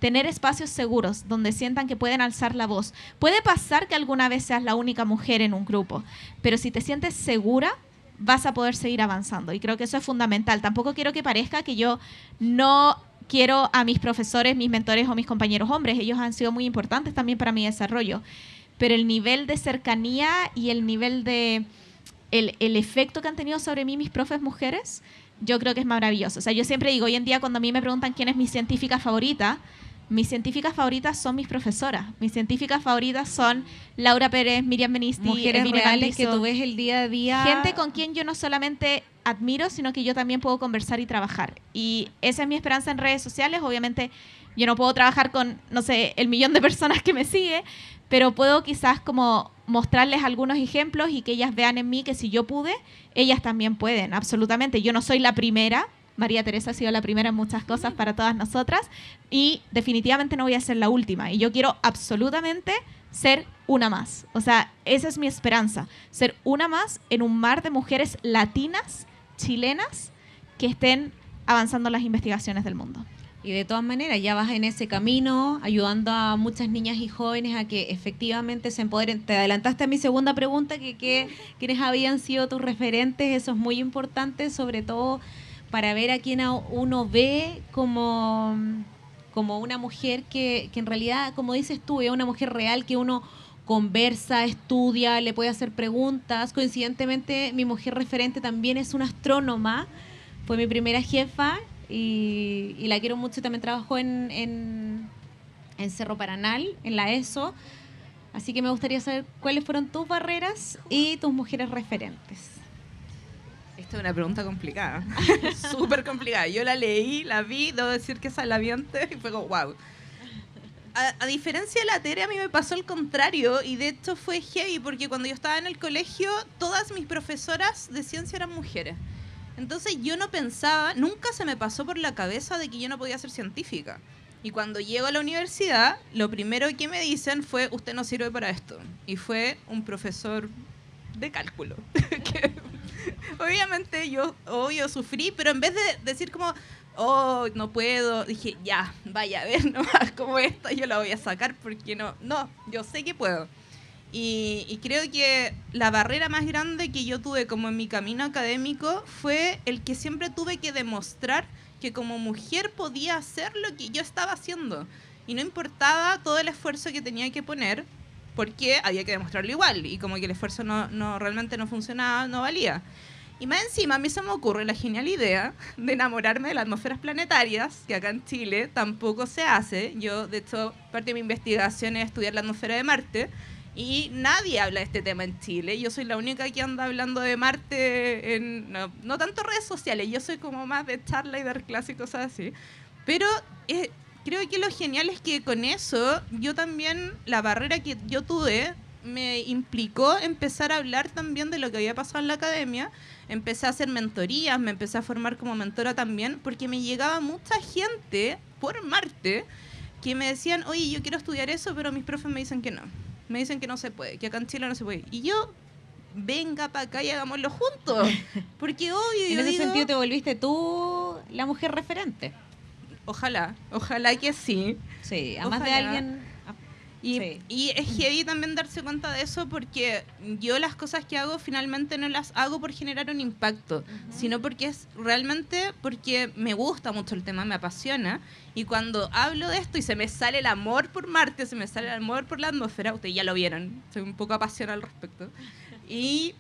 Tener espacios seguros donde sientan que pueden alzar la voz. Puede pasar que alguna vez seas la única mujer en un grupo, pero si te sientes segura, vas a poder seguir avanzando. Y creo que eso es fundamental. Tampoco quiero que parezca que yo no quiero a mis profesores, mis mentores o mis compañeros hombres. Ellos han sido muy importantes también para mi desarrollo. Pero el nivel de cercanía y el nivel de el efecto que han tenido sobre mí mis profes mujeres, yo creo que es maravilloso. O sea, yo siempre digo, hoy en día cuando a mí me preguntan quién es mi científica favorita, mis científicas favoritas son mis profesoras. Mis científicas favoritas son Laura Pérez, Miriam Benisti, mujeres Elvira reales Candizo, que tú ves el día a día. gente con quien yo no solamente admiro, sino que yo también puedo conversar y trabajar. Y esa es mi esperanza en redes sociales. Obviamente yo no puedo trabajar con, no sé, el 1.000.000 de personas que me sigue, pero puedo quizás como mostrarles algunos ejemplos y que ellas vean en mí que si yo pude, ellas también pueden, absolutamente. Yo no soy la primera. María Teresa ha sido la primera en muchas cosas para todas nosotras y definitivamente no voy a ser la última. Y yo quiero absolutamente ser una más. O sea, esa es mi esperanza, ser una más en un mar de mujeres latinas, chilenas, que estén avanzando las investigaciones del mundo. Y de todas maneras, ya vas en ese camino, ayudando a muchas niñas y jóvenes a que efectivamente se empoderen. Te adelantaste a mi segunda pregunta, que quiénes habían sido tus referentes. Eso es muy importante, sobre todo para ver a quién uno ve como una mujer que en realidad, como dices tú, es una mujer real que uno conversa, estudia, le puede hacer preguntas. Coincidentemente, mi mujer referente también es una astrónoma, fue mi primera jefa y la quiero mucho. También trabajó en Cerro Paranal, en la ESO. Así que me gustaría saber cuáles fueron tus barreras y tus mujeres referentes. Esta es una pregunta complicada, súper complicada. Yo la leí, la vi, debo decir que esa la vi antes y fue como, wow. A diferencia de la Tere, a mí me pasó el contrario y de hecho fue heavy porque cuando yo estaba en el colegio, todas mis profesoras de ciencia eran mujeres. Entonces yo no pensaba, nunca se me pasó por la cabeza de que yo no podía ser científica. Y cuando llego a la universidad, lo primero que me dicen fue, usted no sirve para esto. Y fue un profesor de cálculo. que, obviamente yo sufrí, pero en vez de decir como, oh, no puedo, dije, ya, vaya a ver nomás como esta, yo la voy a sacar porque no, yo sé que puedo. Y creo que la barrera más grande que yo tuve como en mi camino académico fue el que siempre tuve que demostrar que como mujer podía hacer lo que yo estaba haciendo. Y no importaba todo el esfuerzo que tenía que poner, porque había que demostrarlo igual. Y como que el esfuerzo realmente no funcionaba, no valía. Y más encima a mí se me ocurre la genial idea de enamorarme de las atmósferas planetarias, que acá en Chile tampoco se hace. Yo, de hecho, parte de mi investigación es estudiar la atmósfera de Marte. Y nadie habla de este tema en Chile. Yo soy la única que anda hablando de Marte en... No tanto redes sociales. Yo soy como más de charla y dar clases y cosas así. Pero creo que lo genial es que con eso, yo también, la barrera que yo tuve, me implicó empezar a hablar también de lo que había pasado en la academia. Empecé a hacer mentorías, me empecé a formar como mentora también, porque me llegaba mucha gente por Marte que me decían, oye, yo quiero estudiar eso, pero mis profes me dicen que no. Me dicen que no se puede, que acá en Chile no se puede. Y yo, venga para acá y hagámoslo juntos. Porque obvio, En yo ese digo, sentido te volviste tú la mujer referente. ojalá que sí. Sí, a más de Ojalá. alguien... Y, Sí. y es heavy también darse cuenta de eso, porque yo las cosas que hago finalmente no las hago por generar un impacto, sino porque es realmente porque me gusta mucho el tema, me apasiona, y cuando hablo de esto y se me sale el amor por Marte, se me sale el amor por la atmósfera, ustedes ya lo vieron, soy un poco apasionada al respecto, y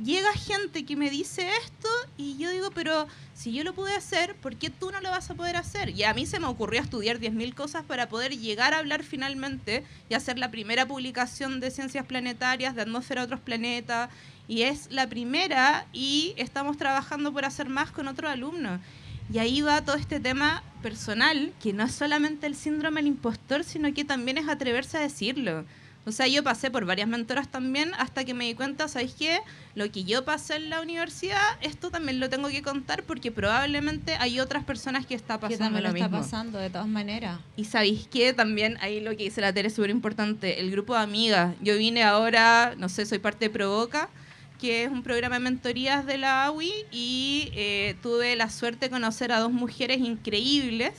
llega gente que me dice esto y yo digo, pero si yo lo pude hacer, ¿por qué tú no lo vas a poder hacer? Y a mí se me ocurrió estudiar 10.000 cosas para poder llegar a hablar finalmente y hacer la primera publicación de ciencias planetarias, de atmósfera de otros planetas, y es la primera, y estamos trabajando por hacer más con otros alumnos. Y ahí va todo este tema personal, que no es solamente el síndrome del impostor, sino que también es atreverse a decirlo. O sea, yo pasé por varias mentoras también hasta que me di cuenta, ¿sabéis qué? Lo que yo pasé en la universidad, esto también lo tengo que contar porque probablemente hay otras personas que está Que pasando también lo lo está mismo. pasando de todas maneras. Y ¿sabéis qué? También ahí lo que dice la Tere es súper importante. El grupo de amigas. Yo vine ahora, no sé, soy parte de Provoca, que es un programa de mentorías de la AUI, y tuve la suerte de conocer a 2 mujeres increíbles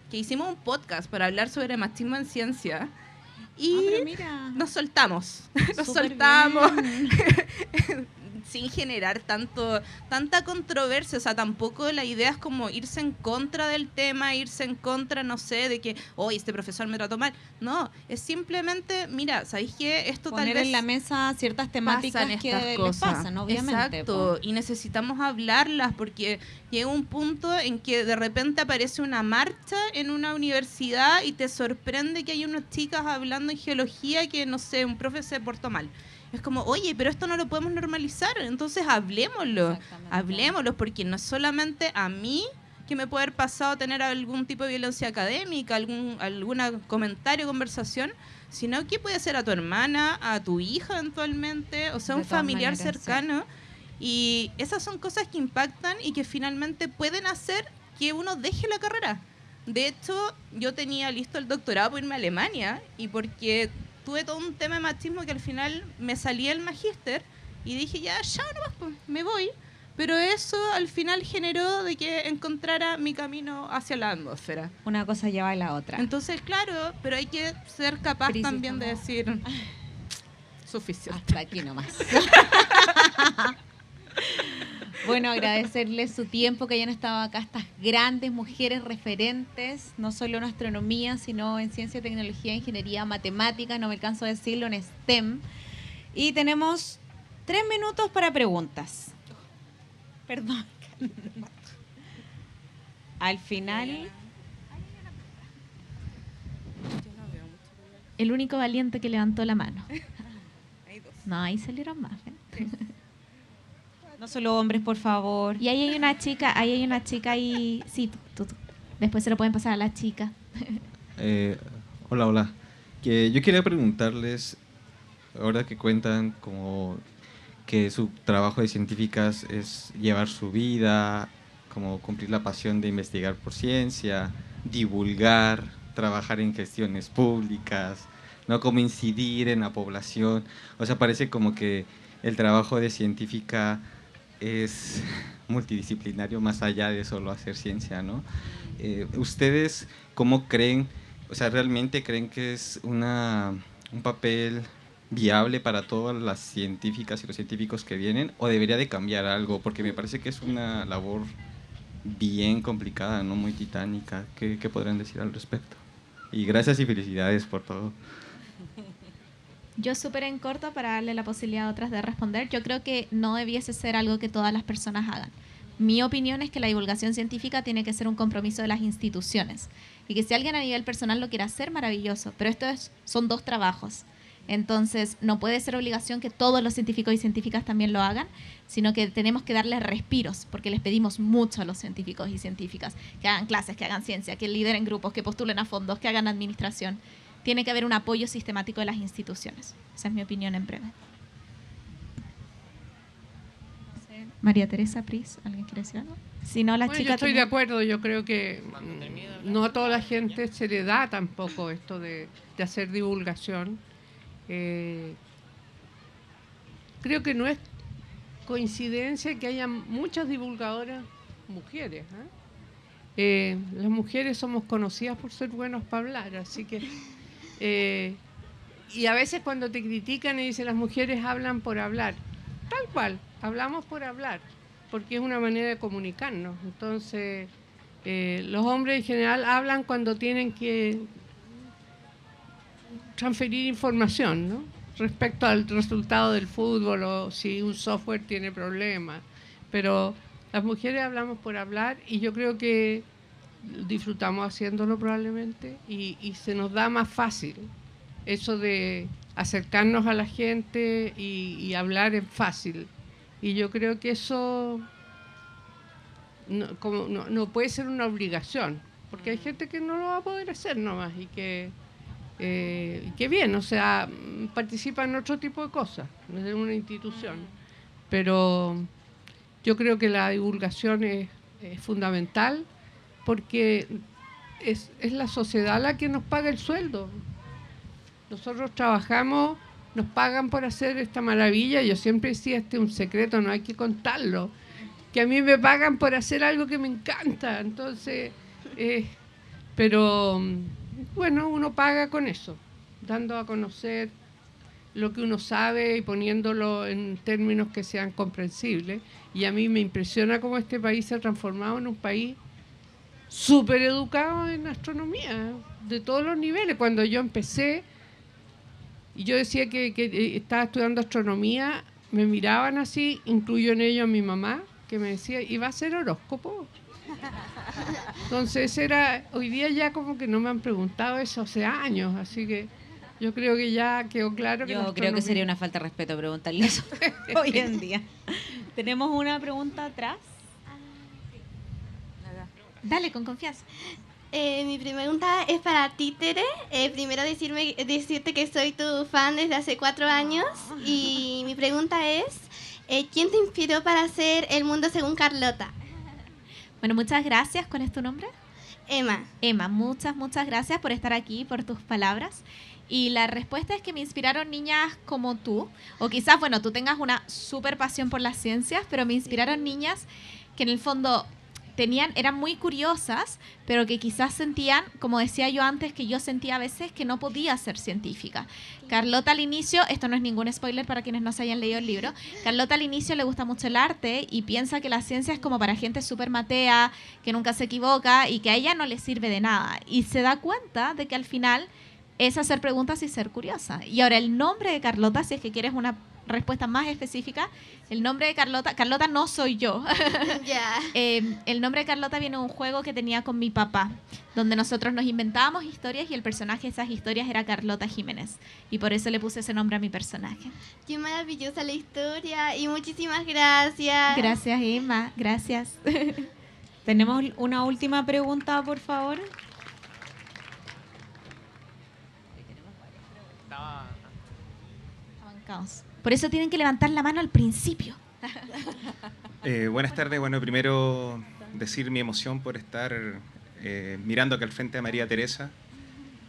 que hicimos un podcast para hablar sobre machismo en ciencia. Y pero mira. nos soltamos, nos Súper soltamos bien. sin generar tanta controversia. O sea, tampoco la idea es como irse en contra del tema, irse en contra, no sé, de que, hoy este profesor me trató mal. No, es simplemente, mira, ¿sabéis qué? Esto Poner tal vez en la mesa ciertas temáticas pasan que estas les cosas. pasan, obviamente. Exacto, y necesitamos hablarlas porque llega un punto en que de repente aparece una marcha en una universidad y te sorprende que hay unas chicas hablando en geología que, no sé, un profe se portó mal. Es como, oye, pero esto no lo podemos normalizar, entonces hablemoslo, Exactamente. hablemoslo, porque no es solamente a mí que me puede haber pasado tener algún tipo de violencia académica, algún comentario, conversación, sino que puede ser a tu hermana, a tu hija eventualmente, o sea, De un todas familiar maneras, cercano. Y esas son cosas que impactan y que finalmente pueden hacer que uno deje la carrera. De hecho, yo tenía listo el doctorado por irme a Alemania, y porque tuve todo un tema de machismo que al final me salí el magíster y dije, ya nomás, pues, me voy. Pero eso al final generó de que encontrara mi camino hacia la atmósfera. Una cosa lleva a la otra. Entonces, claro, pero hay que ser capaz Crisis, también de ¿no? decir suficiente. Hasta aquí nomás. Bueno, agradecerles su tiempo, que hayan estado acá estas grandes mujeres referentes, no solo en astronomía, sino en ciencia, tecnología, ingeniería, matemáticas, no me canso de decirlo, en STEM. Y tenemos 3 minutos para preguntas. Perdón. Al final, El único valiente que levantó la mano. Hay 2. No, ahí salieron más. ¿eh? no solo hombres, por favor. Y ahí hay una chica y... Sí, tú. Después se lo pueden pasar a la chica. Hola. Que yo quería preguntarles, ahora que cuentan como que su trabajo de científicas es llevar su vida, como cumplir la pasión de investigar por ciencia, divulgar, trabajar en gestiones públicas, ¿no? Como incidir en la población. O sea, parece como que el trabajo de científica es multidisciplinario más allá de solo hacer ciencia, ¿no? ¿Ustedes cómo creen, o sea, realmente creen que es un papel viable para todas las científicas y los científicos que vienen, o debería de cambiar algo? Porque me parece que es una labor bien complicada, ¿no? Muy titánica. ¿Qué podrían decir al respecto? Y gracias y felicidades por todo. Yo súper en corto para darle la posibilidad a otras de responder. Yo creo que no debiese ser algo que todas las personas hagan. Mi opinión es que la divulgación científica tiene que ser un compromiso de las instituciones. Y que si alguien a nivel personal lo quiere hacer, maravilloso. Pero son 2 trabajos. Entonces, no puede ser obligación que todos los científicos y científicas también lo hagan, sino que tenemos que darles respiros, porque les pedimos mucho a los científicos y científicas, que hagan clases, que hagan ciencia, que lideren grupos, que postulen a fondos, que hagan administración. Tiene que haber un apoyo sistemático de las instituciones. Esa es mi opinión en breve. María Teresa Pris, ¿alguien quiere decir algo? Si no, la Bueno, chica yo estoy tenía- de acuerdo, yo creo que no a toda la gente se le da tampoco esto de hacer divulgación. Creo que no es coincidencia que haya muchas divulgadoras mujeres. Las mujeres somos conocidas por ser buenos para hablar, así que... y a veces cuando te critican y dicen las mujeres hablan por hablar, tal cual, hablamos por hablar, porque es una manera de comunicarnos. Entonces, los hombres en general hablan cuando tienen que transferir información, ¿no? Respecto al resultado del fútbol o si un software tiene problemas. Pero las mujeres hablamos por hablar y yo creo que disfrutamos haciéndolo probablemente y se nos da más fácil eso de acercarnos a la gente y hablar es fácil. Y yo creo que eso no puede ser una obligación, porque hay gente que no lo va a poder hacer nomás y que bien, o sea, participa en otro tipo de cosas, en una institución. Pero yo creo que la divulgación es fundamental porque es la sociedad la que nos paga el sueldo. Nosotros trabajamos, nos pagan por hacer esta maravilla. Yo siempre decía, este es un secreto, no hay que contarlo, que a mí me pagan por hacer algo que me encanta. Entonces, pero bueno, uno paga con eso, dando a conocer lo que uno sabe y poniéndolo en términos que sean comprensibles. Y a mí me impresiona cómo este país se ha transformado en un país súper educado en astronomía, de todos los niveles. Cuando yo empecé, y yo decía que estaba estudiando astronomía, me miraban así, incluyo en ello a mi mamá, que me decía, ¿iba a hacer horóscopo? Entonces hoy día ya como que no me han preguntado eso hace años, así que yo creo que ya quedó claro que... Yo creo que sería una falta de respeto preguntarle eso hoy en día. Tenemos una pregunta atrás. Dale, con confianza. Mi pregunta es para ti, Tere. Primero decirte que soy tu fan desde hace 4 años. Y mi pregunta es, ¿quién te inspiró para hacer El Mundo Según Carlota? Bueno, muchas gracias. ¿Cuál es tu nombre? Emma. Emma, muchas gracias por estar aquí, por tus palabras. Y la respuesta es que me inspiraron niñas como tú, o quizás, bueno, tú tengas una súper pasión por las ciencias, pero me inspiraron niñas que en el fondo eran muy curiosas, pero que quizás sentían, como decía yo antes, que yo sentía a veces que no podía ser científica. Carlota al inicio, esto no es ningún spoiler para quienes no se hayan leído el libro, Carlota al inicio le gusta mucho el arte y piensa que la ciencia es como para gente súper matea, que nunca se equivoca y que a ella no le sirve de nada. Y se da cuenta de que al final es hacer preguntas y ser curiosa. Y ahora el nombre de Carlota, si es que quieres una respuesta más específica, el nombre de Carlota no soy yo. Ya. El nombre de Carlota viene de un juego que tenía con mi papá, donde nosotros nos inventábamos historias y el personaje de esas historias era Carlota Jiménez. Y por eso le puse ese nombre a mi personaje. Qué maravillosa la historia y muchísimas gracias. Gracias, Emma. Gracias. Tenemos una última pregunta, por favor. Caos. Por eso tienen que levantar la mano al principio. Buenas tardes. Bueno, primero decir mi emoción por estar mirando acá al frente a María Teresa.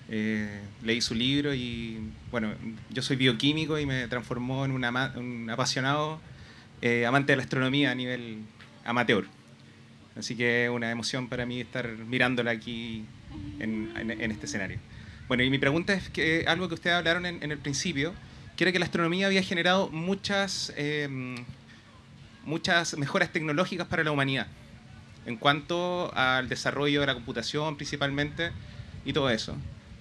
Leí su libro y, bueno, yo soy bioquímico y me transformó en un apasionado amante de la astronomía a nivel amateur. Así que una emoción para mí estar mirándola aquí en este escenario. Bueno, y mi pregunta es que algo que ustedes hablaron en el principio, que era que la astronomía había generado muchas mejoras tecnológicas para la humanidad, en cuanto al desarrollo de la computación principalmente y todo eso.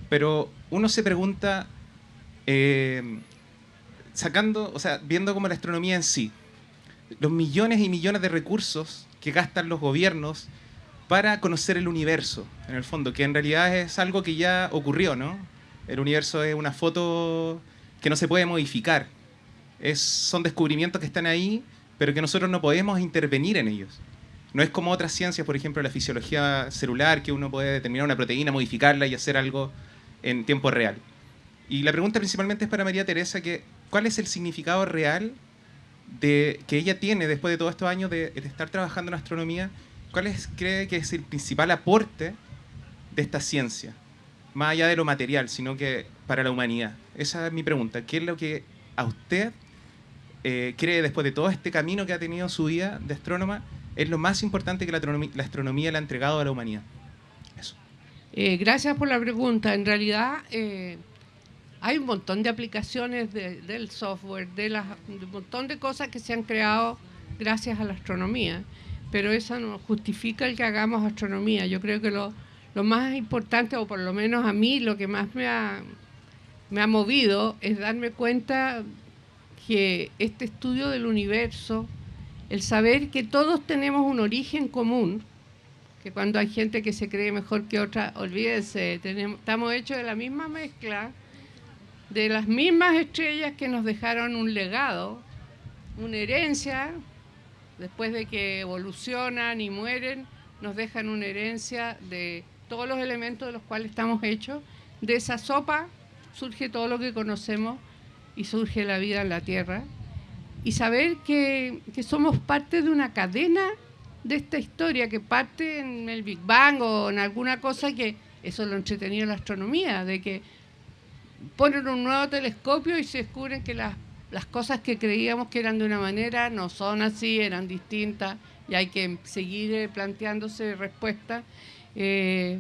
Pero uno se pregunta, viendo como la astronomía en sí, los millones y millones de recursos que gastan los gobiernos para conocer el universo, en el fondo, que en realidad es algo que ya ocurrió, ¿no? El universo es una foto que no se puede modificar. Son descubrimientos que están ahí, pero que nosotros no podemos intervenir en ellos. No es como otras ciencias, por ejemplo, la fisiología celular, que uno puede determinar una proteína, modificarla y hacer algo en tiempo real. Y la pregunta principalmente es para María Teresa, ¿cuál es el significado real que ella tiene después de todos estos años de estar trabajando en astronomía? ¿Cree que es el principal aporte de esta ciencia? Más allá de lo material, sino que para la humanidad. Esa es mi pregunta. ¿Qué es lo que a usted cree, después de todo este camino que ha tenido en su vida de astrónoma, es lo más importante que la astronomía le ha entregado a la humanidad? Eso. Gracias por la pregunta. En realidad hay un montón de aplicaciones del software, de un montón de cosas que se han creado gracias a la astronomía, pero eso no justifica el que hagamos astronomía. Yo creo que lo más importante, o por lo menos a mí, lo que más me ha movido es darme cuenta que este estudio del universo, el saber que todos tenemos un origen común, que cuando hay gente que se cree mejor que otra, olvídense, estamos hechos de la misma mezcla, de las mismas estrellas que nos dejaron un legado, una herencia, después de que evolucionan y mueren, nos dejan una herencia de todos los elementos de los cuales estamos hechos. De esa sopa surge todo lo que conocemos y surge la vida en la Tierra. Y saber que somos parte de una cadena de esta historia que parte en el Big Bang o en alguna cosa, que eso lo entretenido en la astronomía, de que ponen un nuevo telescopio y se descubren que las cosas que creíamos que eran de una manera no son así, eran distintas, y hay que seguir planteándose respuestas.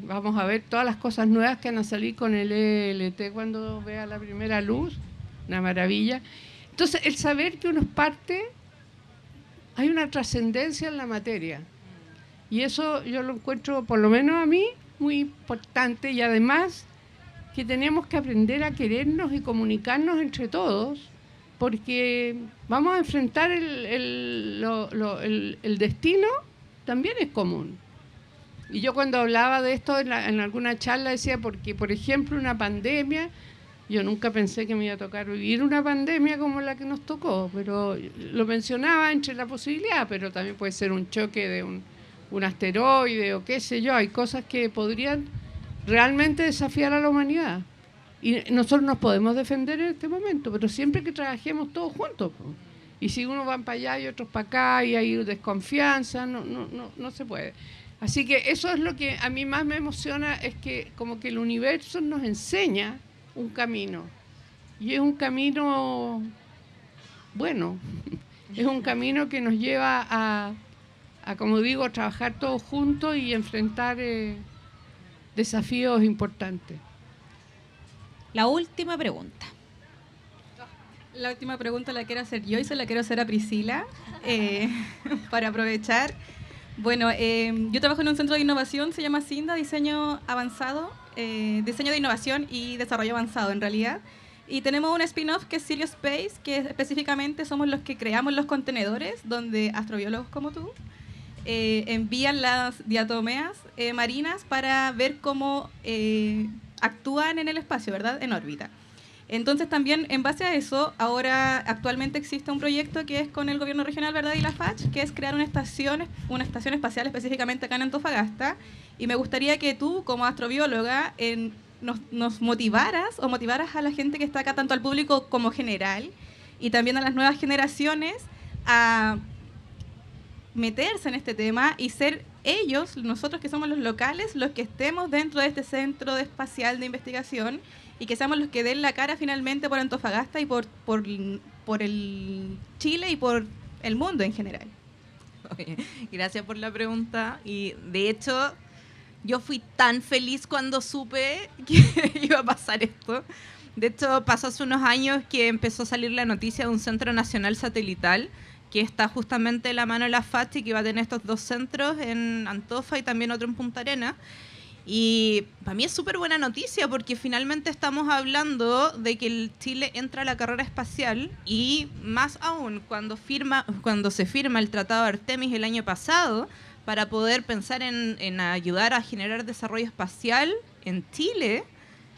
Vamos a ver todas las cosas nuevas que van a salir con el ELT cuando vea la primera luz, una maravilla. Entonces, el saber que uno es parte, hay una trascendencia en la materia. Y eso yo lo encuentro, por lo menos a mí, muy importante. Y además, que tenemos que aprender a querernos y comunicarnos entre todos, porque vamos a enfrentar el destino, también es común. Y yo cuando hablaba de esto en alguna charla decía, porque, por ejemplo, una pandemia, yo nunca pensé que me iba a tocar vivir una pandemia como la que nos tocó, pero lo mencionaba entre la posibilidad, pero también puede ser un choque de un asteroide o qué sé yo. Hay cosas que podrían realmente desafiar a la humanidad. Y nosotros nos podemos defender en este momento, pero siempre que trabajemos todos juntos. Y si unos van para allá y otros para acá y hay desconfianza, no se puede. Así que eso es lo que a mí más me emociona, es que como que el universo nos enseña un camino. Y es un camino bueno, es un camino que nos lleva a como digo, trabajar todos juntos y enfrentar desafíos importantes. La última pregunta. La última pregunta la quiero hacer yo y se la quiero hacer a Priscila, para aprovechar. Bueno, yo trabajo en un centro de innovación, se llama CINDA, Diseño Avanzado, Diseño de Innovación y Desarrollo Avanzado en realidad. Y tenemos un spin-off que es Sirio Space, que específicamente somos los que creamos los contenedores donde astrobiólogos como tú envían las diatomeas marinas para ver cómo actúan en el espacio, ¿verdad? En órbita. Entonces también en base a eso, ahora actualmente existe un proyecto que es con el gobierno regional, ¿verdad? Y la FACH, que es crear una estación espacial específicamente acá en Antofagasta. Y me gustaría que tú, como astrobióloga, nos motivaras o motivaras a la gente que está acá, tanto al público como general, y también a las nuevas generaciones, a meterse en este tema y ser ellos, nosotros que somos los locales, los que estemos dentro de este centro espacial de investigación y que seamos los que den la cara finalmente por Antofagasta y por el Chile y por el mundo en general. Oye, gracias por la pregunta. Y de hecho, yo fui tan feliz cuando supe que iba a pasar esto. De hecho, pasó hace unos años que empezó a salir la noticia de un centro nacional satelital que está justamente de la mano de la FACH y que va a tener estos dos centros en Antofa y también otro en Punta Arenas. Y para mí es súper buena noticia porque finalmente estamos hablando de que el Chile entra a la carrera espacial, y más aún cuando se firma el Tratado de Artemis el año pasado para poder pensar en ayudar a generar desarrollo espacial en Chile.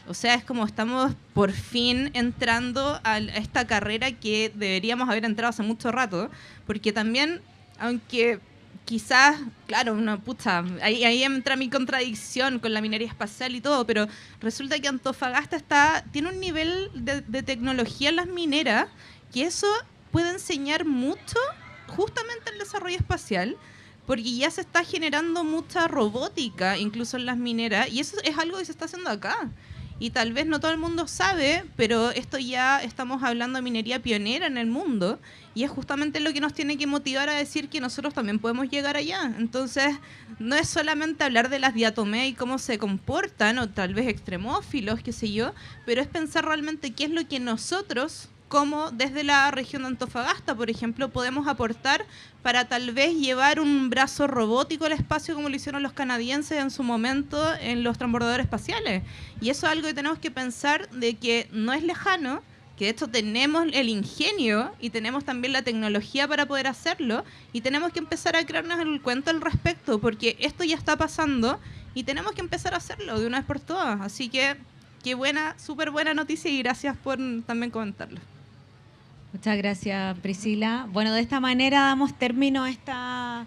O sea, es como estamos por fin entrando a esta carrera que deberíamos haber entrado hace mucho rato, porque también, aunque quizás, claro, una puta, ahí entra mi contradicción con la minería espacial y todo, pero resulta que Antofagasta tiene un nivel de tecnología en las mineras que eso puede enseñar mucho justamente el desarrollo espacial, porque ya se está generando mucha robótica incluso en las mineras, y eso es algo que se está haciendo acá. Y tal vez no todo el mundo sabe, pero esto ya estamos hablando de minería pionera en el mundo, y es justamente lo que nos tiene que motivar a decir que nosotros también podemos llegar allá. Entonces, no es solamente hablar de las diatomeas y cómo se comportan, o tal vez extremófilos, qué sé yo, pero es pensar realmente qué es lo que nosotros, como desde la región de Antofagasta, por ejemplo, podemos aportar para tal vez llevar un brazo robótico al espacio como lo hicieron los canadienses en su momento en los transbordadores espaciales. Y eso es algo que tenemos que pensar de que no es lejano, que de hecho tenemos el ingenio y tenemos también la tecnología para poder hacerlo, y tenemos que empezar a crearnos el cuento al respecto, porque esto ya está pasando y tenemos que empezar a hacerlo de una vez por todas. Así que qué buena, súper buena noticia, y gracias por también comentarlo. Muchas gracias, Priscila. Bueno, de esta manera damos término a esta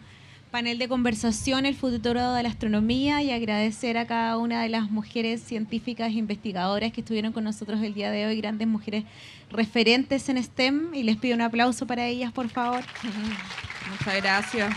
panel de conversación, el futuro de la astronomía, y agradecer a cada una de las mujeres científicas e investigadoras que estuvieron con nosotros el día de hoy, grandes mujeres referentes en STEM, y les pido un aplauso para ellas, por favor. Muchas gracias.